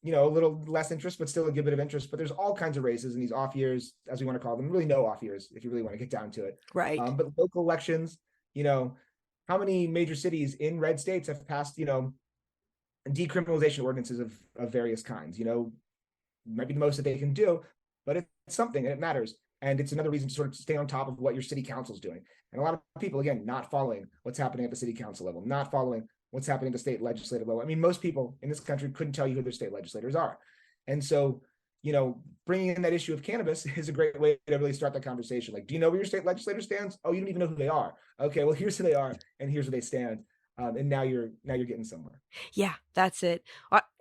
a little less interest, but still a good bit of interest. But there's all kinds of races in these off years, as we want to call them, really no off years, if you really want to get down to it. Right. But local elections, how many major cities in red states have passed, decriminalization ordinances of various kinds? Might be the most that they can do, but it's something and it matters. And it's another reason to sort of stay on top of what your city council is doing. And a lot of people, again, not following what's happening at the city council level, not following what's happening at the state legislative level. I mean, most people in this country couldn't tell you who their state legislators are. And so, bringing in that issue of cannabis is a great way to really start that conversation. Like, do you know where your state legislator stands? Oh, you don't even know who they are. Okay, well, here's who they are and here's where they stand. And now you're getting somewhere. Yeah, that's it.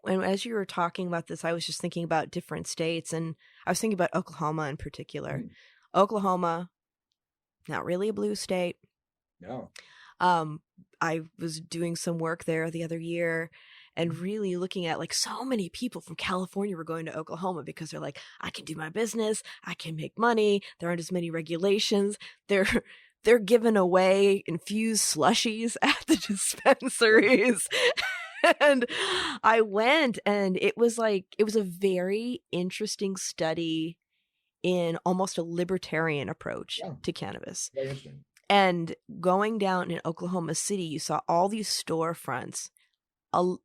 And as you were talking about this, I was just thinking about different states, and I was thinking about Oklahoma in particular. Mm-hmm. Oklahoma, not really a blue state. No. I was doing some work there the other year and really looking at like so many people from California were going to Oklahoma because they're like, I can do my business, I can make money, there aren't as many regulations, they're giving away infused slushies at the dispensaries. And I went, and it was a very interesting study in almost a libertarian approach to cannabis. Very interesting. And going down in Oklahoma City, you saw all these storefronts.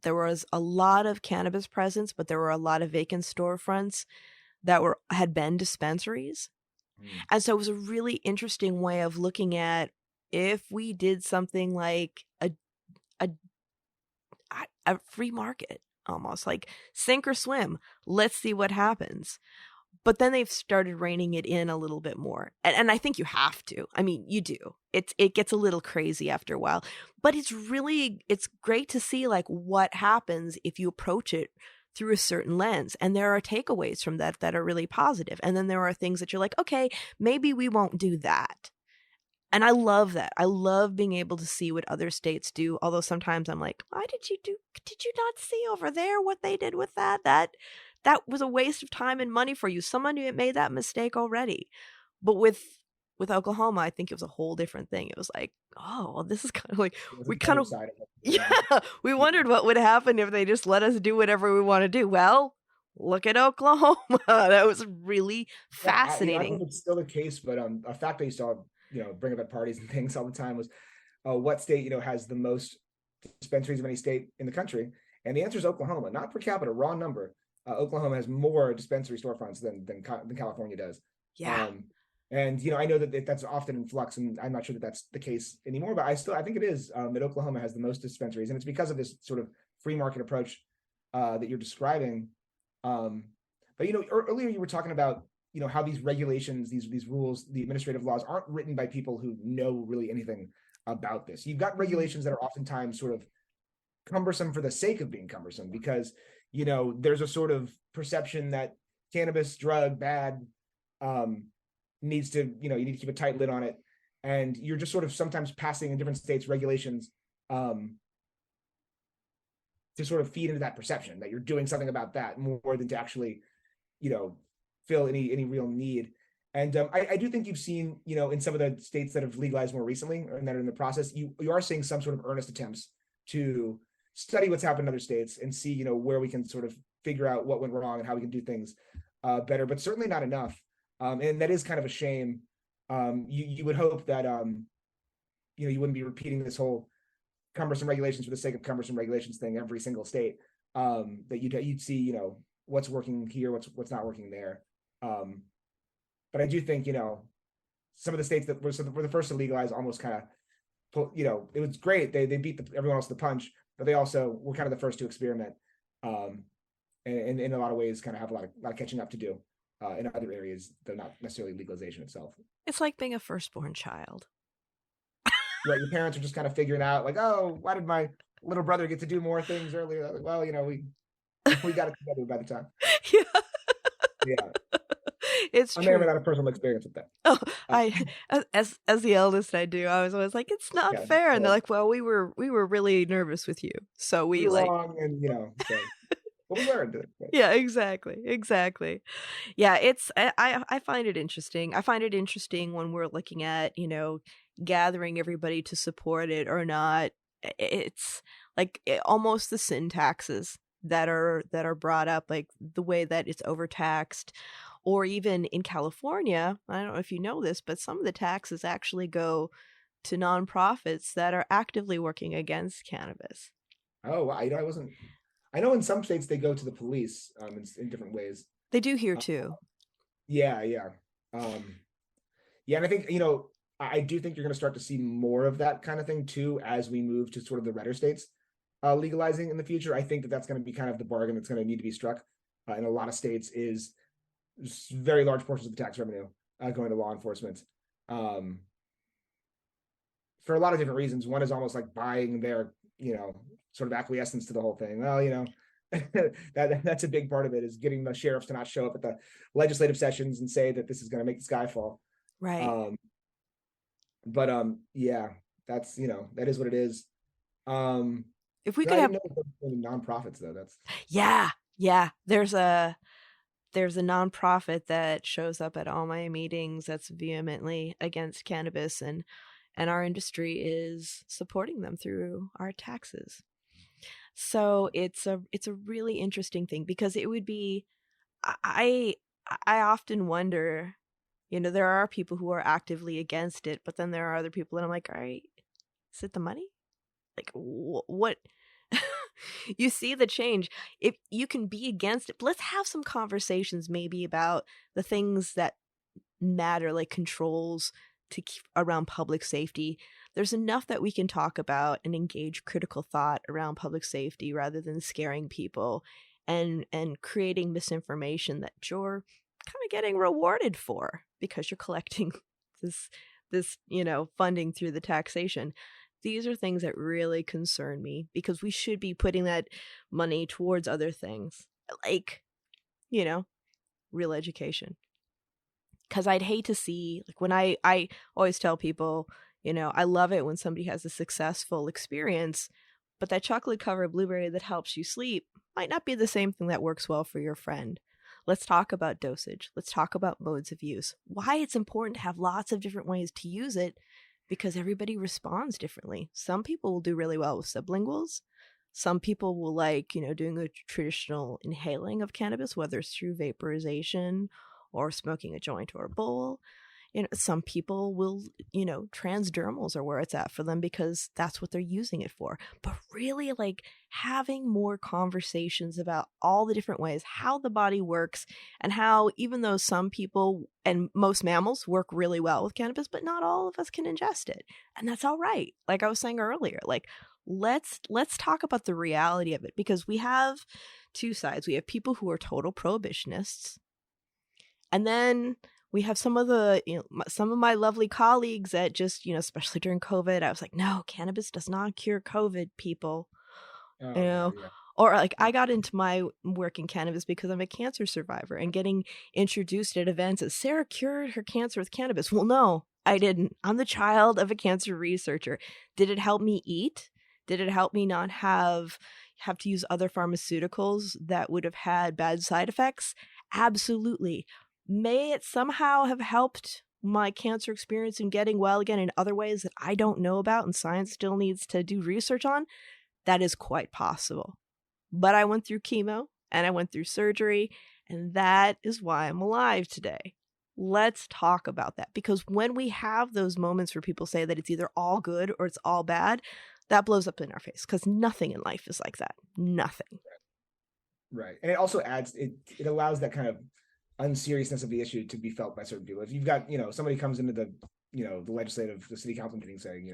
There was a lot of cannabis presence, but there were a lot of vacant storefronts that had been dispensaries. And so it was a really interesting way of looking at if we did something like a free market, almost like sink or swim. Let's see what happens. But then they've started reining it in a little bit more. And I think you have to. I mean, you do. It gets a little crazy after a while. But it's great to see like what happens if you approach it through a certain lens. And there are takeaways from that are really positive. And then there are things that you're like, okay, maybe we won't do that. And I love that. I love being able to see what other states do. Although sometimes I'm like, did you not see over there what they did with that? That was a waste of time and money for you. Someone had made that mistake already. But with Oklahoma, I think it was a whole different thing. It was like, oh, well, this is kind of like, we wondered what would happen if they just let us do whatever we want to do. Well, look at Oklahoma. That was really fascinating. I don't know if it's still the case, but a fact I used to bring up at parties and things all the time was what state has the most dispensaries of any state in the country, and the answer is Oklahoma. Not per capita, raw number. Oklahoma has more dispensary storefronts than California does. Yeah. And I know that that's often in flux, and I'm not sure that that's the case anymore. But I think it is that Oklahoma has the most dispensaries, and it's because of this sort of free market approach that you're describing. But earlier you were talking about how these regulations, these rules, the administrative laws aren't written by people who know really anything about this. You've got regulations that are oftentimes sort of cumbersome for the sake of being cumbersome, because there's a sort of perception that cannabis drug bad, needs to you need to keep a tight lid on it, and you're just sort of sometimes passing in different states regulations to sort of feed into that perception that you're doing something about that more than to actually fill any real need. And I do think you've seen in some of the states that have legalized more recently and that are in the process, you are seeing some sort of earnest attempts to study what's happened in other states and see where we can sort of figure out what went wrong and how we can do things better, but certainly not enough. And that is kind of a shame. You would hope that you wouldn't be repeating this whole cumbersome regulations for the sake of cumbersome regulations thing every single state. That you'd see what's working here, what's not working there. But I do think some of the states that were the first to legalize almost kind of it was great. They beat everyone else to the punch, but they also were kind of the first to experiment. And in a lot of ways kind of have a lot of catching up to do in other areas, though not necessarily legalization itself. It's like being a firstborn child. Right, your parents are just kind of figuring out like, oh, why did my little brother get to do more things earlier? Like, well, we got it together by the time. Yeah. It's true. I may have had a personal experience with that. Oh, as the eldest, I do. I was always like, it's not fair, and they're like, well, we were really nervous with you, so we like. Wrong, and so. what we learned. Yeah, exactly. Yeah, I find it interesting. I find it interesting when we're looking at, gathering everybody to support it or not. It's like almost the sin taxes that are brought up, like the way that it's overtaxed, or even in California, I don't know if you know this, but some of the taxes actually go to nonprofits that are actively working against cannabis. Oh, I wasn't. I know in some states they go to the police in different ways. They do here too. Yeah, yeah. Yeah, and I think, I do think you're going to start to see more of that kind of thing too as we move to sort of the redder states legalizing in the future. I think that that's going to be kind of the bargain that's going to need to be struck in a lot of states, is very large portions of the tax revenue going to law enforcement for a lot of different reasons. One is almost like buying their, sort of acquiescence to the whole thing. Well, that's a big part of it, is getting the sheriffs to not show up at the legislative sessions and say that this is going to make the sky fall. Right. But yeah, that's, that is what it is. If we I could have didn't know any nonprofits though. That's yeah. There's a nonprofit that shows up at all my meetings that's vehemently against cannabis, and our industry is supporting them through our taxes. So it's a really interesting thing, because it would be, I often wonder, there are people who are actively against it, but then there are other people that I'm like, all right, is it the money? Like, what? You see the change. If you can be against it, but let's have some conversations maybe about the things that matter, like controls to keep around public safety. There's enough that we can talk about and engage critical thought around public safety, rather than scaring people and creating misinformation that you're kind of getting rewarded for because you're collecting this funding through the taxation. These are things that really concern me, because we should be putting that money towards other things, like, real education. Because I'd hate to see, like, when I always tell people, I love it when somebody has a successful experience, but that chocolate covered blueberry that helps you sleep might not be the same thing that works well for your friend. Let's talk about dosage. Let's talk about modes of use. Why it's important to have lots of different ways to use it, because everybody responds differently. Some people will do really well with sublinguals. Some people will like, doing a traditional inhaling of cannabis, whether it's through vaporization or smoking a joint or a bowl. Some people will, transdermals are where it's at for them, because that's what they're using it for. But really, like, having more conversations about all the different ways how the body works, and how, even though some people and most mammals work really well with cannabis, but not all of us can ingest it. And that's all right. Like I was saying earlier, like, let's talk about the reality of it, because we have two sides. We have people who are total prohibitionists, and then we have some of my lovely colleagues that just, especially during COVID, I was like, no, cannabis does not cure COVID, people. yeah. Or like, I got into my work in cannabis because I'm a cancer survivor, and getting introduced at events as Sara cured her cancer with cannabis. Well, no, I didn't. I'm the child of a cancer researcher. Did it help me eat? Did it help me not have to use other pharmaceuticals that would have had bad side effects? Absolutely. May it somehow have helped my cancer experience in getting well again in other ways that I don't know about and science still needs to do research on? That is quite possible. But I went through chemo and I went through surgery, and that is why I'm alive today. Let's talk about that, because when we have those moments where people say that it's either all good or it's all bad, that blows up in our face, because nothing in life is like that. Nothing. Right. And it also adds, it allows that kind of unseriousness of the issue to be felt by certain people. If you've got, somebody comes into the, the city council meeting saying,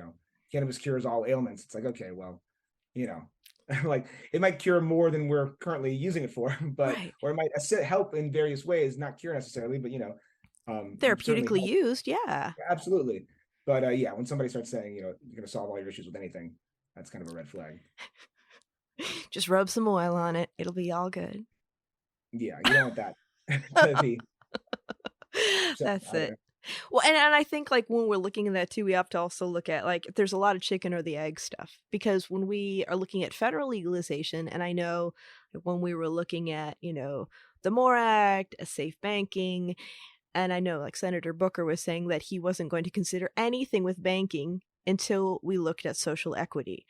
cannabis cures all ailments, it's like, okay, well, like, it might cure more than we're currently using it for, but Right. or it might help in various ways, not cure necessarily, but Therapeutically used, yeah. Absolutely. But yeah, when somebody starts saying, you're going to solve all your issues with anything, that's kind of a red flag. Just rub some oil on it. It'll be all good. Yeah, you don't want that to be. That's it. Well, and I think like when we're looking at that too, we have to also look at like there's a lot of chicken or the egg stuff, because when we are looking at federal legalization, and I know when we were looking at, the MORE Act, a safe banking, and I know like Senator Booker was saying that he wasn't going to consider anything with banking until we looked at social equity.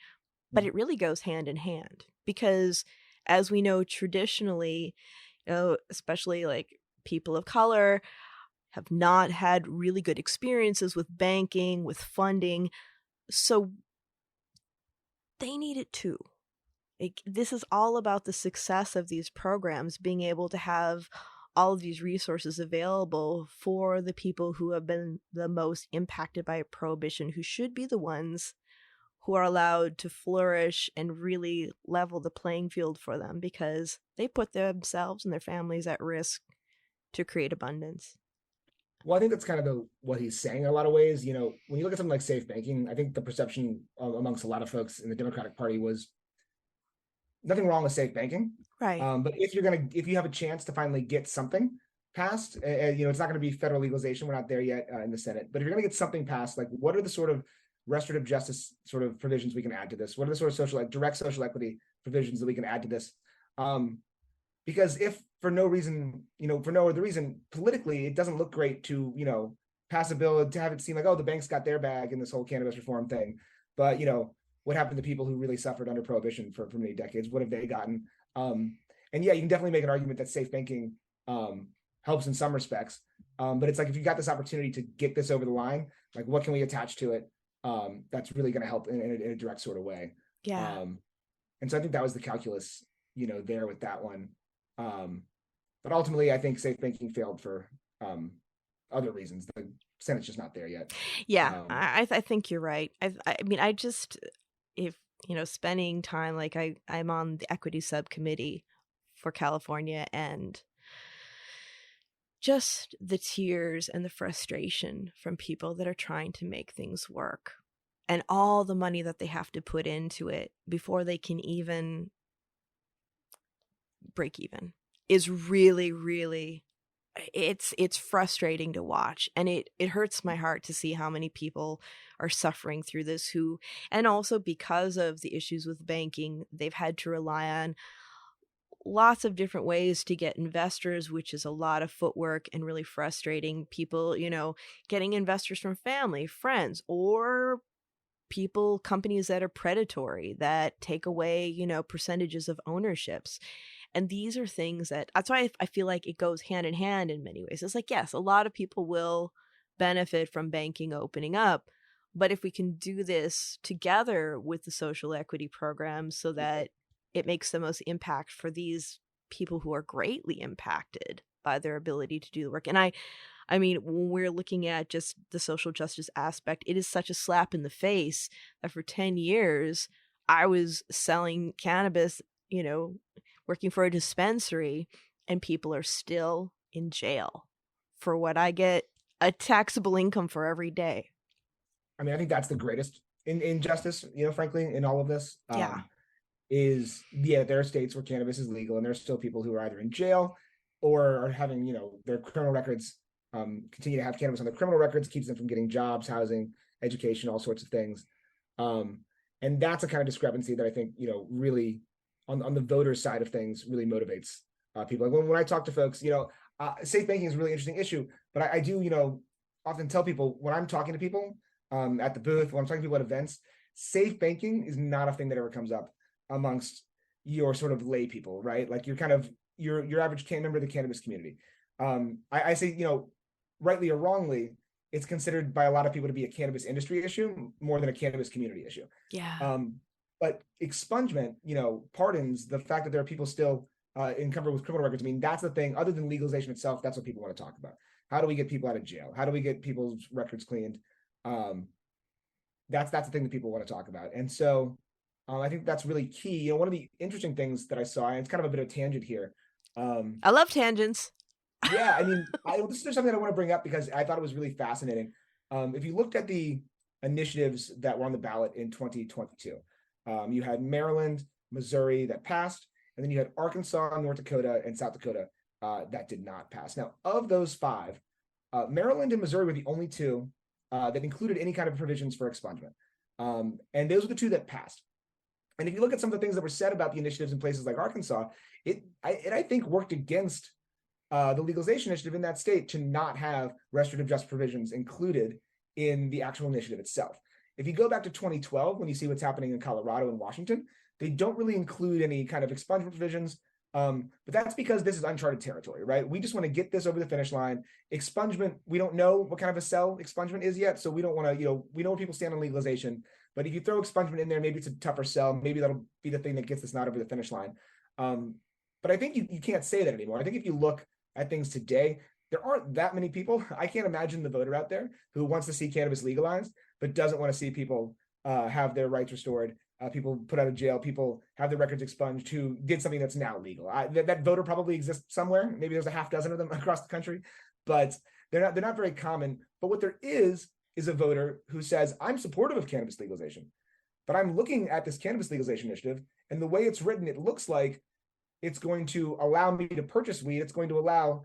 But it really goes hand in hand, because as we know traditionally, especially like people of color have not had really good experiences with banking, with funding. So they need it too. This is all about the success of these programs, being able to have all of these resources available for the people who have been the most impacted by prohibition, who should be the ones who are allowed to flourish and really level the playing field for them, because they put themselves and their families at risk to create abundance. Well, I think that's kind of what he's saying in a lot of ways. When you look at something like safe banking, I think the perception amongst a lot of folks in the Democratic Party was nothing wrong with safe banking. Right. But if you have a chance to finally get something passed, it's not going to be federal legalization. We're not there yet in the Senate. But if you're going to get something passed, like what are the sort of restorative justice sort of provisions we can add to this? What are the sort of direct social equity provisions that we can add to this? Because if for no other reason, politically, it doesn't look great to, pass a bill to have it seem like, oh, the banks got their bag in this whole cannabis reform thing. But, what happened to people who really suffered under prohibition for many decades? What have they gotten? And yeah, you can definitely make an argument that safe banking helps in some respects. But it's like, if you got this opportunity to get this over the line, like what can we attach to it? That's really going to help in a direct sort of way. Yeah. And so I think that was the calculus, there with that one. But ultimately, I think safe banking failed for other reasons. The Senate's just not there yet. Yeah, I think you're right. I mean, I just, if, spending time, like I'm on the equity subcommittee for California, and just the tears and the frustration from people that are trying to make things work, and all the money that they have to put into it before they can even break even, is really, really, it's frustrating to watch. And it hurts my heart to see how many people are suffering through this, and also because of the issues with banking, they've had to rely on lots of different ways to get investors, which is a lot of footwork and really frustrating. People, getting investors from family, friends, or companies that are predatory, that take away, percentages of ownerships. And these are things that's why I feel like it goes hand in hand in many ways. It's like, yes, a lot of people will benefit from banking opening up, but if we can do this together with the social equity programs so that it makes the most impact for these people who are greatly impacted by their ability to do the work. And I mean, when we're looking at just the social justice aspect, it is such a slap in the face that for 10 years, I was selling cannabis, working for a dispensary, and people are still in jail for what I get a taxable income for every day. I mean, I think that's the greatest injustice, frankly, in all of this. Yeah. There are states where cannabis is legal, and there's still people who are either in jail or are having, their criminal records, continue to have cannabis on their criminal records, keeps them from getting jobs, housing, education, all sorts of things. And that's a kind of discrepancy that I think, really on the voter side of things really motivates people. Like when I talk to folks, safe banking is a really interesting issue, but I do, often tell people when I'm talking to people at the booth, when I'm talking to people at events, safe banking is not a thing that ever comes up amongst your sort of lay people, right? Like you're kind of your average member of the cannabis community. I say, rightly or wrongly, it's considered by a lot of people to be a cannabis industry issue more than a cannabis community issue. Yeah. But expungement, pardons, the fact that there are people still encumbered with criminal records. I mean, that's the thing. Other than legalization itself, that's what people want to talk about. How do we get people out of jail? How do we get people's records cleaned? That's the thing that people want to talk about. And so I think that's really key. One of the interesting things that I saw, and it's kind of a bit of a tangent here. I love tangents. Yeah, I mean, this is something that I want to bring up because I thought it was really fascinating. If you looked at the initiatives that were on the ballot in 2022, you had Maryland, Missouri that passed, and then you had Arkansas, North Dakota, and South Dakota that did not pass. Now, of those five, Maryland and Missouri were the only two that included any kind of provisions for expungement. And those were the two that passed. And if you look at some of the things that were said about the initiatives in places like Arkansas, I think worked against the legalization initiative in that state to not have restorative justice provisions included in the actual initiative itself. If you go back to 2012, when you see what's happening in Colorado and Washington, they don't really include any kind of expungement provisions. But that's because this is uncharted territory, right? We just want to get this over the finish line. Expungement, we don't know what kind of a cell expungement is yet. So we don't want to, we know where people stand on legalization. But if you throw expungement in there, maybe it's a tougher sell. Maybe that'll be the thing that gets this not over the finish line. But I think you can't say that anymore. I think if you look at things today, there aren't that many people. I can't imagine the voter out there who wants to see cannabis legalized, but doesn't want to see people have their rights restored, people put out of jail, people have their records expunged who did something that's now legal. That voter probably exists somewhere. Maybe there's a half dozen of them across the country, but they're not very common. But what there is a voter who says, I'm supportive of cannabis legalization, but I'm looking at this cannabis legalization initiative, and the way it's written, it looks like it's going to allow me to purchase weed. It's going to allow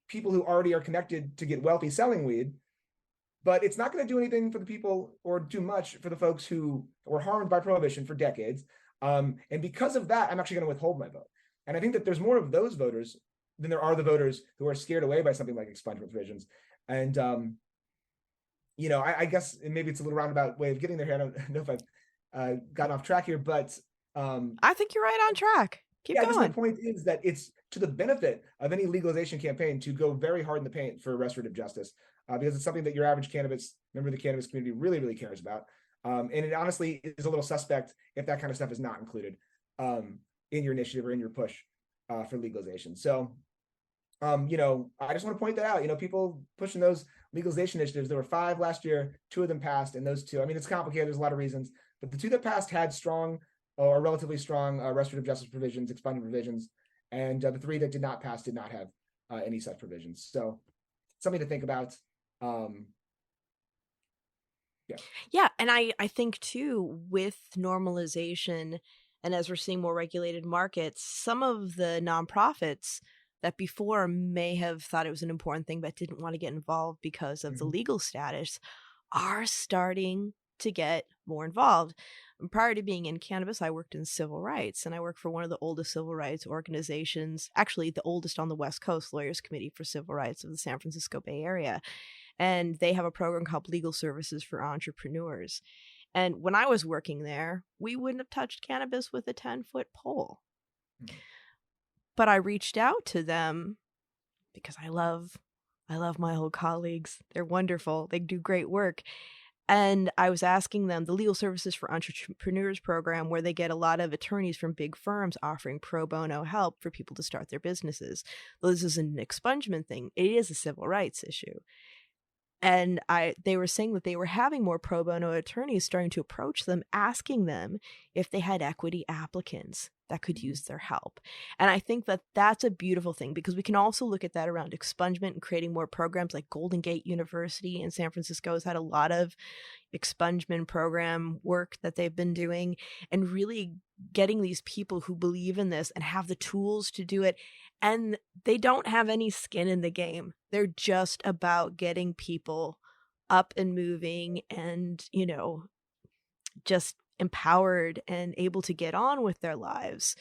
people who already are connected to get wealthy selling weed, but it's not going to do anything for the people or do much for the folks who were harmed by prohibition for decades. And because of that, I'm actually going to withhold my vote. And I think that there's more of those voters than there are the voters who are scared away by something like expungement provisions. And, I guess maybe it's a little roundabout way of getting there here. I don't know if I've gotten off track here, but I think you're right on track. Keep going. My point is that it's to the benefit of any legalization campaign to go very hard in the paint for restorative justice, because it's something that your average member of the cannabis community really, really cares about. And it honestly is a little suspect if that kind of stuff is not included in your initiative or in your push for legalization. So, I just want to point that out. People pushing those legalization initiatives, there were 5 last year, 2 of them passed, and those 2, it's complicated. There's a lot of reasons, but the 2 that passed had strong or relatively strong restorative justice provisions, expungement provisions, and the 3 that did not pass did not have any such provisions. So something to think about. Yeah, and I think too, with normalization and as we're seeing more regulated markets, some of the nonprofits that before may have thought it was an important thing but didn't want to get involved because of the legal status are starting to get more involved. Prior to being in cannabis, I worked in civil rights, and I worked for one of the oldest civil rights organizations, actually the oldest on the West Coast, Lawyers Committee for Civil Rights of the San Francisco Bay Area. And they have a program called Legal Services for Entrepreneurs. And when I was working there, we wouldn't have touched cannabis with a 10-foot pole. But I reached out to them because I love my old colleagues. They're wonderful. They do great work. And I was asking them, the Legal Services for Entrepreneurs program, where they get a lot of attorneys from big firms offering pro bono help for people to start their businesses. Though this isn't an expungement thing, it is a civil rights issue. And they were saying that they were having more pro bono attorneys starting to approach them, asking them if they had equity applicants that could use their help. And I think that that's a beautiful thing, because we can also look at that around expungement and creating more programs. Like Golden Gate University in San Francisco has had a lot of expungement program work that they've been doing, and really getting these people who believe in this and have the tools to do it. And they don't have any skin in the game. They're just about getting people up and moving and, just empowered and able to get on with their lives.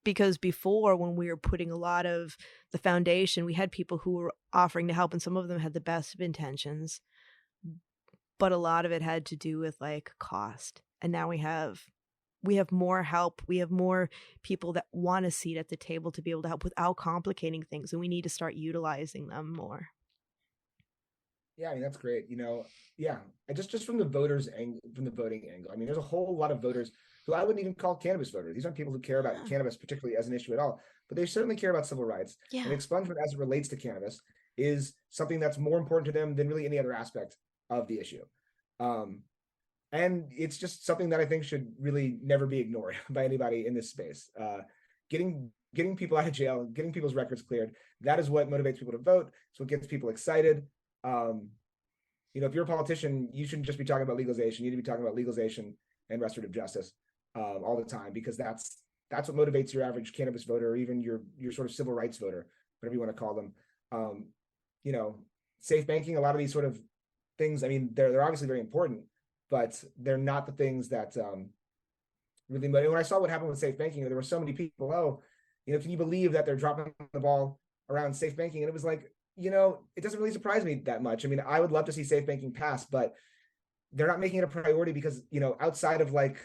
Because before, when we were putting a lot of the foundation, we had people who were offering to help, and some of them had the best of intentions, but a lot of it had to do with like cost. And now we have more help. We have more people that want a seat at the table to be able to help without complicating things, and we need to start utilizing them more. Yeah, that's great. Just from the from the voting angle. There's a whole lot of voters who I wouldn't even call cannabis voters. These aren't people who care about cannabis particularly as an issue at all, but they certainly care about civil rights. Yeah. And expungement as it relates to cannabis is something that's more important to them than really any other aspect of the issue. And it's just something that I think should really never be ignored by anybody in this space. Getting people out of jail, getting people's records cleared, that is what motivates people to vote. It's what gets people excited. If you're a politician, you shouldn't just be talking about legalization. You need to be talking about legalization and restorative justice all the time, because that's what motivates your average cannabis voter, or even your sort of civil rights voter, whatever you want to call them. safe banking, a lot of these sort of things, I mean, they're obviously very important, but they're not the things that really. But when I saw what happened with safe banking, there were so many people, oh, can you believe that they're dropping the ball around safe banking? And it was like, it doesn't really surprise me that much. I mean, I would love to see safe banking pass, but they're not making it a priority because, outside of like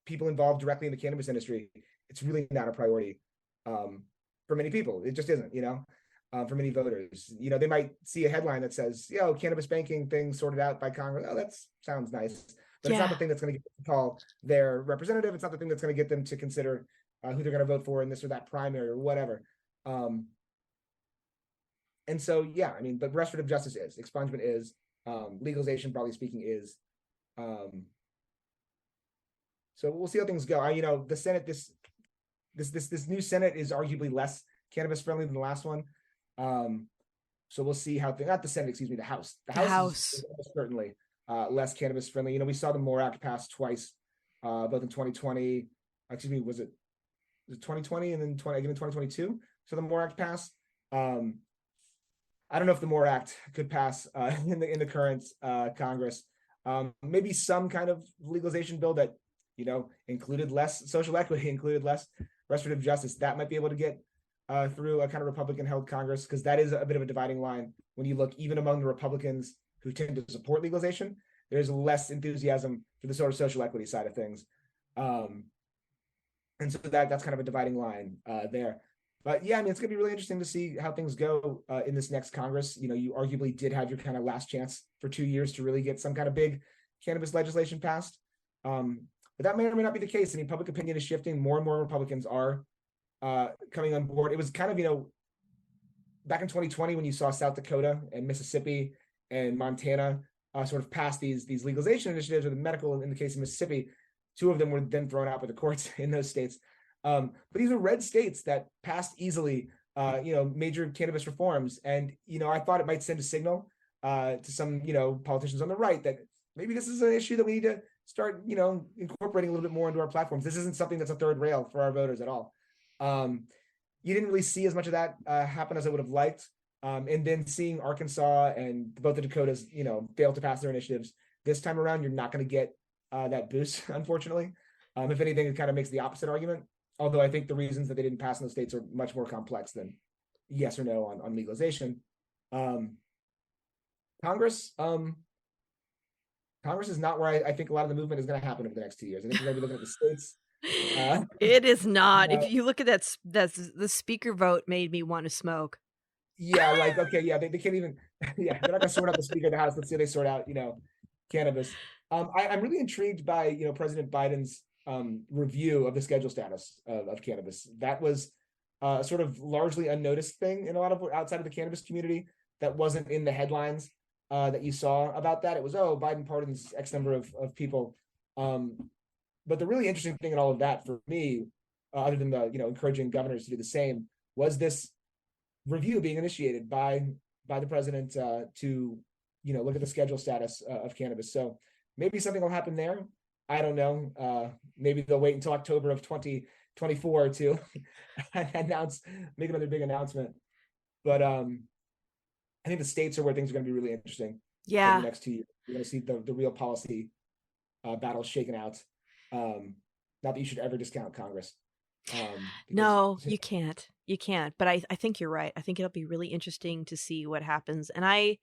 people involved directly in the cannabis industry, it's really not a priority for many people. It just isn't, for many voters. They might see a headline that says, cannabis banking thing sorted out by Congress. Oh, that sounds nice. But it's not the thing that's going to get them to call their representative. It's not the thing that's going to get them to consider who they're going to vote for in this or that primary or whatever. And so, yeah, I mean, but restorative justice is, expungement is, legalization, broadly speaking, is. So we'll see how things go. The Senate, this new Senate is arguably less cannabis friendly than the last one. So we'll see how not the Senate, excuse me, the House. The House. Is certainly less cannabis friendly. We saw the MORE Act pass twice, both in 2020. Excuse me, was it 2020 and then again in 2022? So the MORE Act passed. I don't know if the MORE Act could pass in the current Congress. Maybe some kind of legalization bill that included less social equity, included less restorative justice, that might be able to get through a kind of Republican-held Congress, because that is a bit of a dividing line when you look even among the Republicans who tend to support legalization. There's less enthusiasm for the sort of social equity side of things, and so that's kind of a dividing line there. But yeah, I mean, it's going to be really interesting to see how things go in this next Congress. You arguably did have your kind of last chance for 2 years to really get some kind of big cannabis legislation passed. But that may or may not be the case. I mean, public opinion is shifting. More and more Republicans are coming on board. It was kind of, back in 2020 when you saw South Dakota and Mississippi and Montana sort of pass these legalization initiatives, or the medical, in the case of Mississippi, 2 of them were then thrown out by the courts in those states. But these are red states that passed easily, major cannabis reforms. And, I thought it might send a signal to some, politicians on the right that maybe this is an issue that we need to start, incorporating a little bit more into our platforms. This isn't something that's a third rail for our voters at all. You didn't really see as much of that happen as I would have liked. And then seeing Arkansas and both the Dakotas, fail to pass their initiatives this time around, you're not going to get that boost, unfortunately. If anything, it kind of makes the opposite argument. Although I think the reasons that they didn't pass in those states are much more complex than yes or no on legalization. Congress is not where I think a lot of the movement is going to happen over the next 2 years. I think we're going to be looking at the states. It is not. If you look at that's the speaker vote made me want to smoke. Yeah, like, okay, yeah, they can't even, yeah, they're not going to sort out the speaker of the House. Let's see how they sort out, cannabis. I'm really intrigued by, President Biden's review of the schedule status of cannabis. That was a sort of largely unnoticed thing in a lot of outside of the cannabis community that wasn't in the headlines that you saw about that. It was, Biden pardons X number of people. But the really interesting thing in all of that for me, other than the, encouraging governors to do the same, was this review being initiated by the president to, look at the schedule status of cannabis. So maybe something will happen there. I don't know. Maybe they'll wait until October of 2024 to make another big announcement. But I think the states are where things are going to be really interesting. Yeah. For the next 2 years, you're going to see the real policy battles shaken out. Not that you should ever discount Congress. No, you can't. You can't. But I think you're right. I think it'll be really interesting to see what happens. And I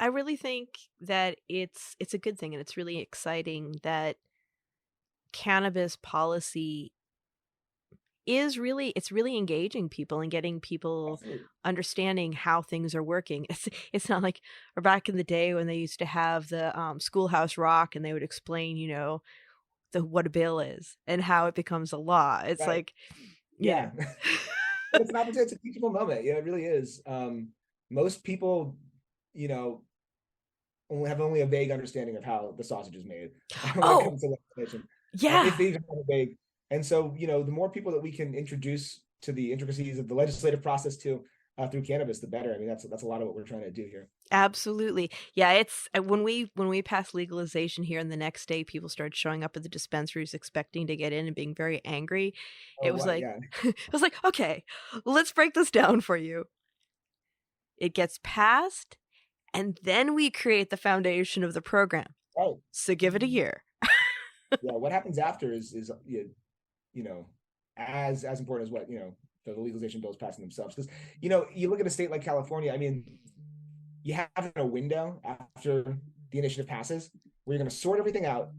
really think that it's a good thing, and it's really exciting that cannabis policy is really engaging people and getting people Absolutely. understanding how things are working. It's not like back in the day when they used to have the Schoolhouse Rock and they would explain, what a bill is and how it becomes a law. It's right. Like, yeah. It's a teachable moment. Yeah, it really is. Most people, only a vague understanding of how the sausage is made when it comes to legislation. Yeah. If they even have a vague. And so, the more people that we can introduce to the intricacies of the legislative process through cannabis, the better. I mean, that's a lot of what we're trying to do here. Absolutely. Yeah, it's when we passed legalization here, and the next day people started showing up at the dispensaries expecting to get in and being very angry. It was like, okay, let's break this down for you. it gets passed, and then we create the foundation of the program. Right. So give it a year. Yeah, what happens after is you know, as important as what, you know, the legalization bills passing themselves. Because, you know, you look at a state like California, I mean, you have a window after the initiative passes where you're going to sort everything out.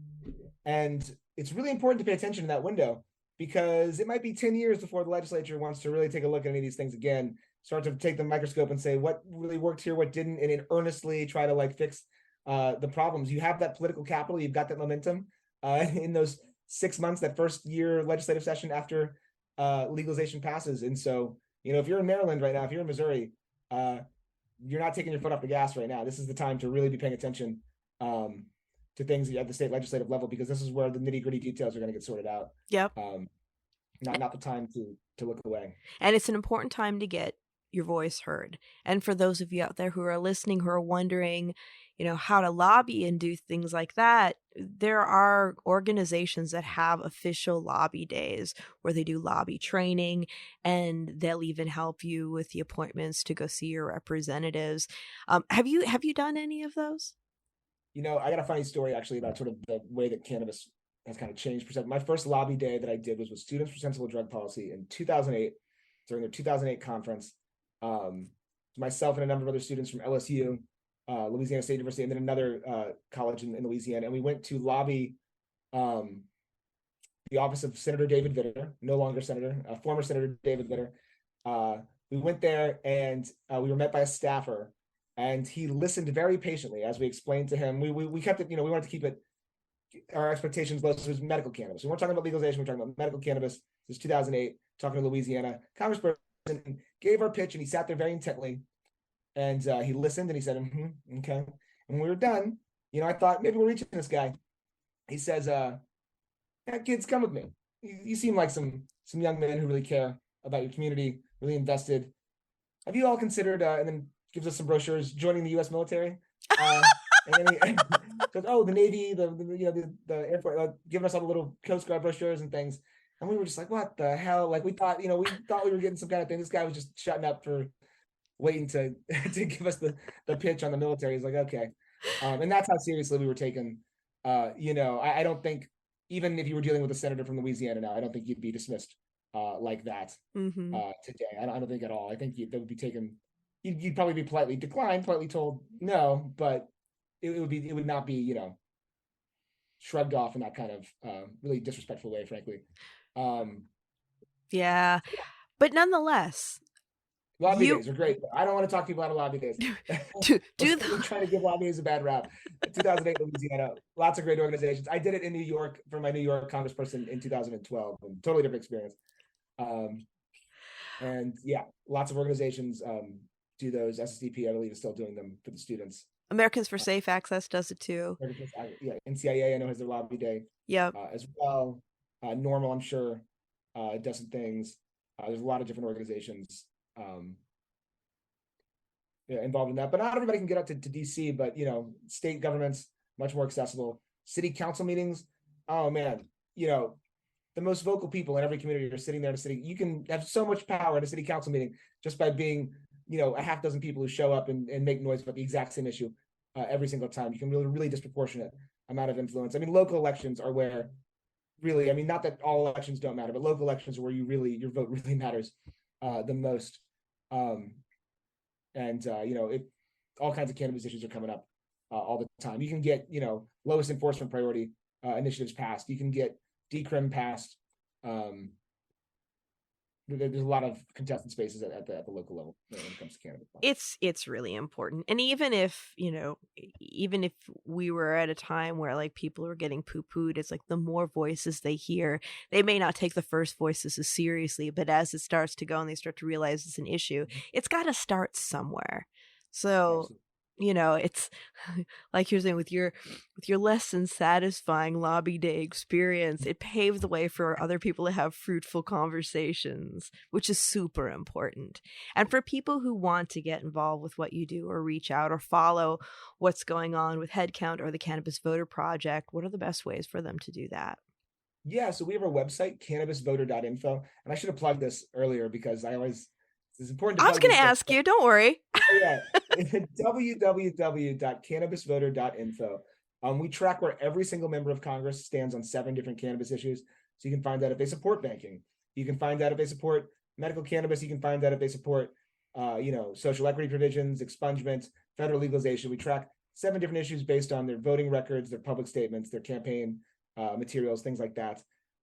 And it's really important to pay attention to that window, because it might be 10 years before the legislature wants to really take a look at any of these things again, start to take the microscope and say what really worked here, what didn't, and earnestly try to like fix the problems. You have that political capital, you've got that momentum in those 6 months, that first year legislative session after legalization passes. And so, you know, if you're in Maryland right now, if you're in Missouri, you're not taking your foot off the gas right now. This is the time to really be paying attention to things at the state legislative level, because this is where the nitty gritty details are going to get sorted out. Yep. Not the time to look away. And it's an important time to get your voice heard. And for those of you out there who are listening, who are wondering, you know, how to lobby and do things like that, there are organizations that have official lobby days where they do lobby training, and they'll even help you with the appointments to go see your representatives. Have you done any of those? You know, I got a funny story actually about sort of the way that cannabis has kind of changed. My first lobby day that I did was with Students for Sensible Drug Policy in 2008, during their 2008 conference. Myself and a number of other students from LSU, Louisiana State University, and then another college in Louisiana. And we went to lobby the office of Senator David Vitter, no longer senator, former Senator David Vitter. We went there and we were met by a staffer, and he listened very patiently as we explained to him. We kept it, you know, we wanted to keep it, our expectations low. So it was medical cannabis. We weren't talking about legalization, we're talking about medical cannabis. This is 2008, talking to Louisiana congressperson, gave our pitch, and he sat there very intently. And he listened and he said, okay. And when we were done, you know, I thought maybe we're reaching this guy. He says, yeah, kids, come with me. You seem like some young men who really care about your community, really invested. Have you all considered, and then gives us some brochures, joining the U.S. military? And then he says, oh, the Navy, the Air Force, giving us all the little Coast Guard brochures and things. And we were just like, what the hell? Like we thought we were getting some kind of thing. This guy was just shutting up for waiting to give us the pitch on the military. He's like, okay. And that's how seriously we were taken. You know, I don't think, even if you were dealing with a senator from Louisiana now, I don't think you'd be dismissed like that today. I don't think at all. I think that would be taken, you'd probably be politely declined, politely told no, but it would not be, you know, shrugged off in that kind of really disrespectful way, frankly. Yeah. But nonetheless, lobby days are great. I don't want to talk to you about lobby days. We're trying to give lobby days a bad rap. 2008 Louisiana, lots of great organizations. I did it in New York for my New York congressperson in 2012, and totally different experience. And yeah, lots of organizations do those. SSDP, I believe, is still doing them for the students. Americans for Safe Access does it too. Yeah, NCIA, I know, has their lobby day. Yep. As well. Normal, I'm sure, does some things. There's a lot of different organizations involved in that, but not everybody can get up to DC. But you know, state governments much more accessible. City council meetings, oh man, you know, the most vocal people in every community are sitting there in a city. You can have so much power at a city council meeting just by being, you know, a half dozen people who show up and make noise about the exact same issue every single time. You can really disproportionate amount of influence. I mean, local elections are where really, I mean, not that all elections don't matter, but local elections are where your vote really matters the most. You know, all kinds of cannabis issues are coming up all the time. You can get, you know, lowest enforcement priority initiatives passed. You can get decrim passed. There's a lot of contested spaces at the local level when it comes to cannabis. It's really important. And even if, you know, even if we were at a time where like people were getting poo-pooed, it's like the more voices they hear, they may not take the first voices as seriously, but as it starts to go and they start to realize it's an issue, it's got to start somewhere. So absolutely. You know, it's like you're saying with your less than satisfying lobby day experience, it paved the way for other people to have fruitful conversations, which is super important. And for people who want to get involved with what you do or reach out or follow what's going on with Headcount or the Cannabis Voter Project, what are the best ways for them to do that? Yeah, so we have our website, cannabisvoter.info. And I should have plugged this earlier because I always It's important to I was going to ask you, don't worry. Oh, yeah. www.cannabisvoter.info. We track where every single member of Congress stands on 7 different cannabis issues. So you can find out if they support banking. You can find out if they support medical cannabis. You can find out if they support, social equity provisions, expungement, federal legalization. We track 7 different issues based on their voting records, their public statements, their campaign materials, things like that.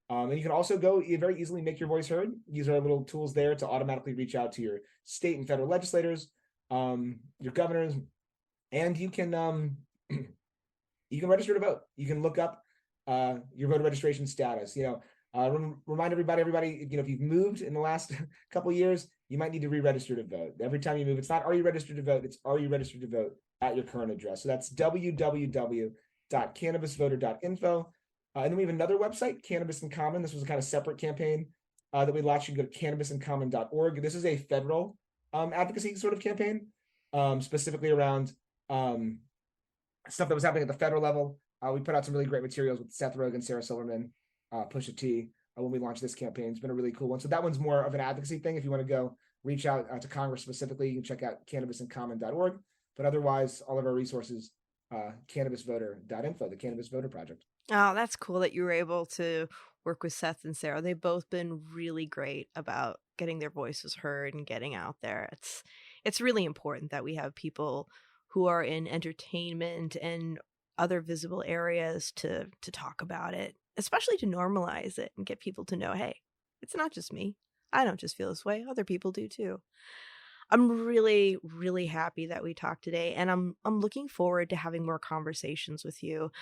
And you can also go very easily make your voice heard. Use our little tools there to automatically reach out to your state and federal legislators, your governors, and you can register to vote. You can look up your voter registration status. Remind everybody, if you've moved in the last couple of years, you might need to re-register to vote. Every time you move, it's not are you registered to vote, it's are you registered to vote at your current address. So that's www.cannabisvoter.info. And then we have another website, Cannabis in Common. This was a kind of separate campaign that we launched. You can go to cannabisincommon.org. This is a federal advocacy sort of campaign, specifically around stuff that was happening at the federal level. We put out some really great materials with Seth Rogen, Sarah Silverman, Pusha T when we launched this campaign. It's been a really cool one. So that one's more of an advocacy thing. If you want to go reach out to Congress specifically, you can check out cannabisincommon.org. But otherwise, all of our resources, cannabisvoter.info, the Cannabis Voter Project. Oh, that's cool that you were able to work with Seth and Sarah. They've both been really great about getting their voices heard and getting out there. It's really important that we have people who are in entertainment and other visible areas to talk about it, especially to normalize it and get people to know, hey, it's not just me. I don't just feel this way. Other people do too. I'm really, really happy that we talked today, and I'm looking forward to having more conversations with you.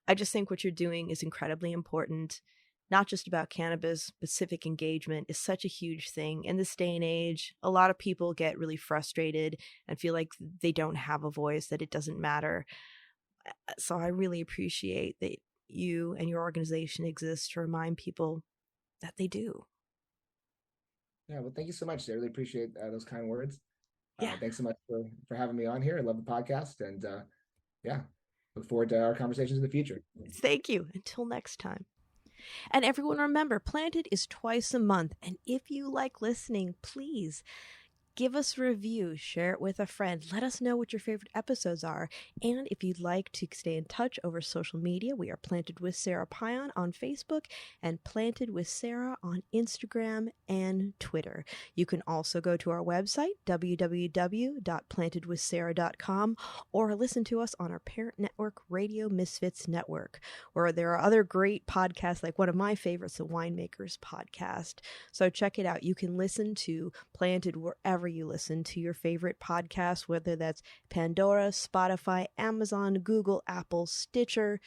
I just think what you're doing is incredibly important, not just about cannabis, but civic engagement is such a huge thing. In this day and age, a lot of people get really frustrated and feel like they don't have a voice, that it doesn't matter. So I really appreciate that you and your organization exist to remind people that they do. Yeah, well, thank you so much. I really appreciate those kind words. Yeah. Thanks so much for having me on here. I love the podcast, and look forward to our conversations in the future. Thank you. Until next time. And everyone remember, Planted is twice a month. And if you like listening, please give us a review, share it with a friend. Let us know what your favorite episodes are. And if you'd like to stay in touch over social media, we are Planted with Sarah Pion on Facebook and Planted with Sarah on Instagram and Twitter. You can also go to our website, www.plantedwithsarah.com, or listen to us on our parent network, Radio Misfits Network, where there are other great podcasts, like one of my favorites, the Winemakers Podcast. So check it out. You can listen to Planted wherever you listen to your favorite podcast, whether that's Pandora, Spotify, Amazon, Google, Apple, Stitcher.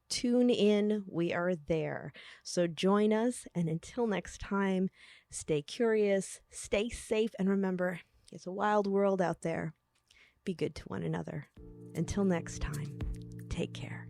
Tune in. We are there. So join us. And until next time, stay curious, stay safe, and remember, it's a wild world out there. Be good to one another. Until next time, take care.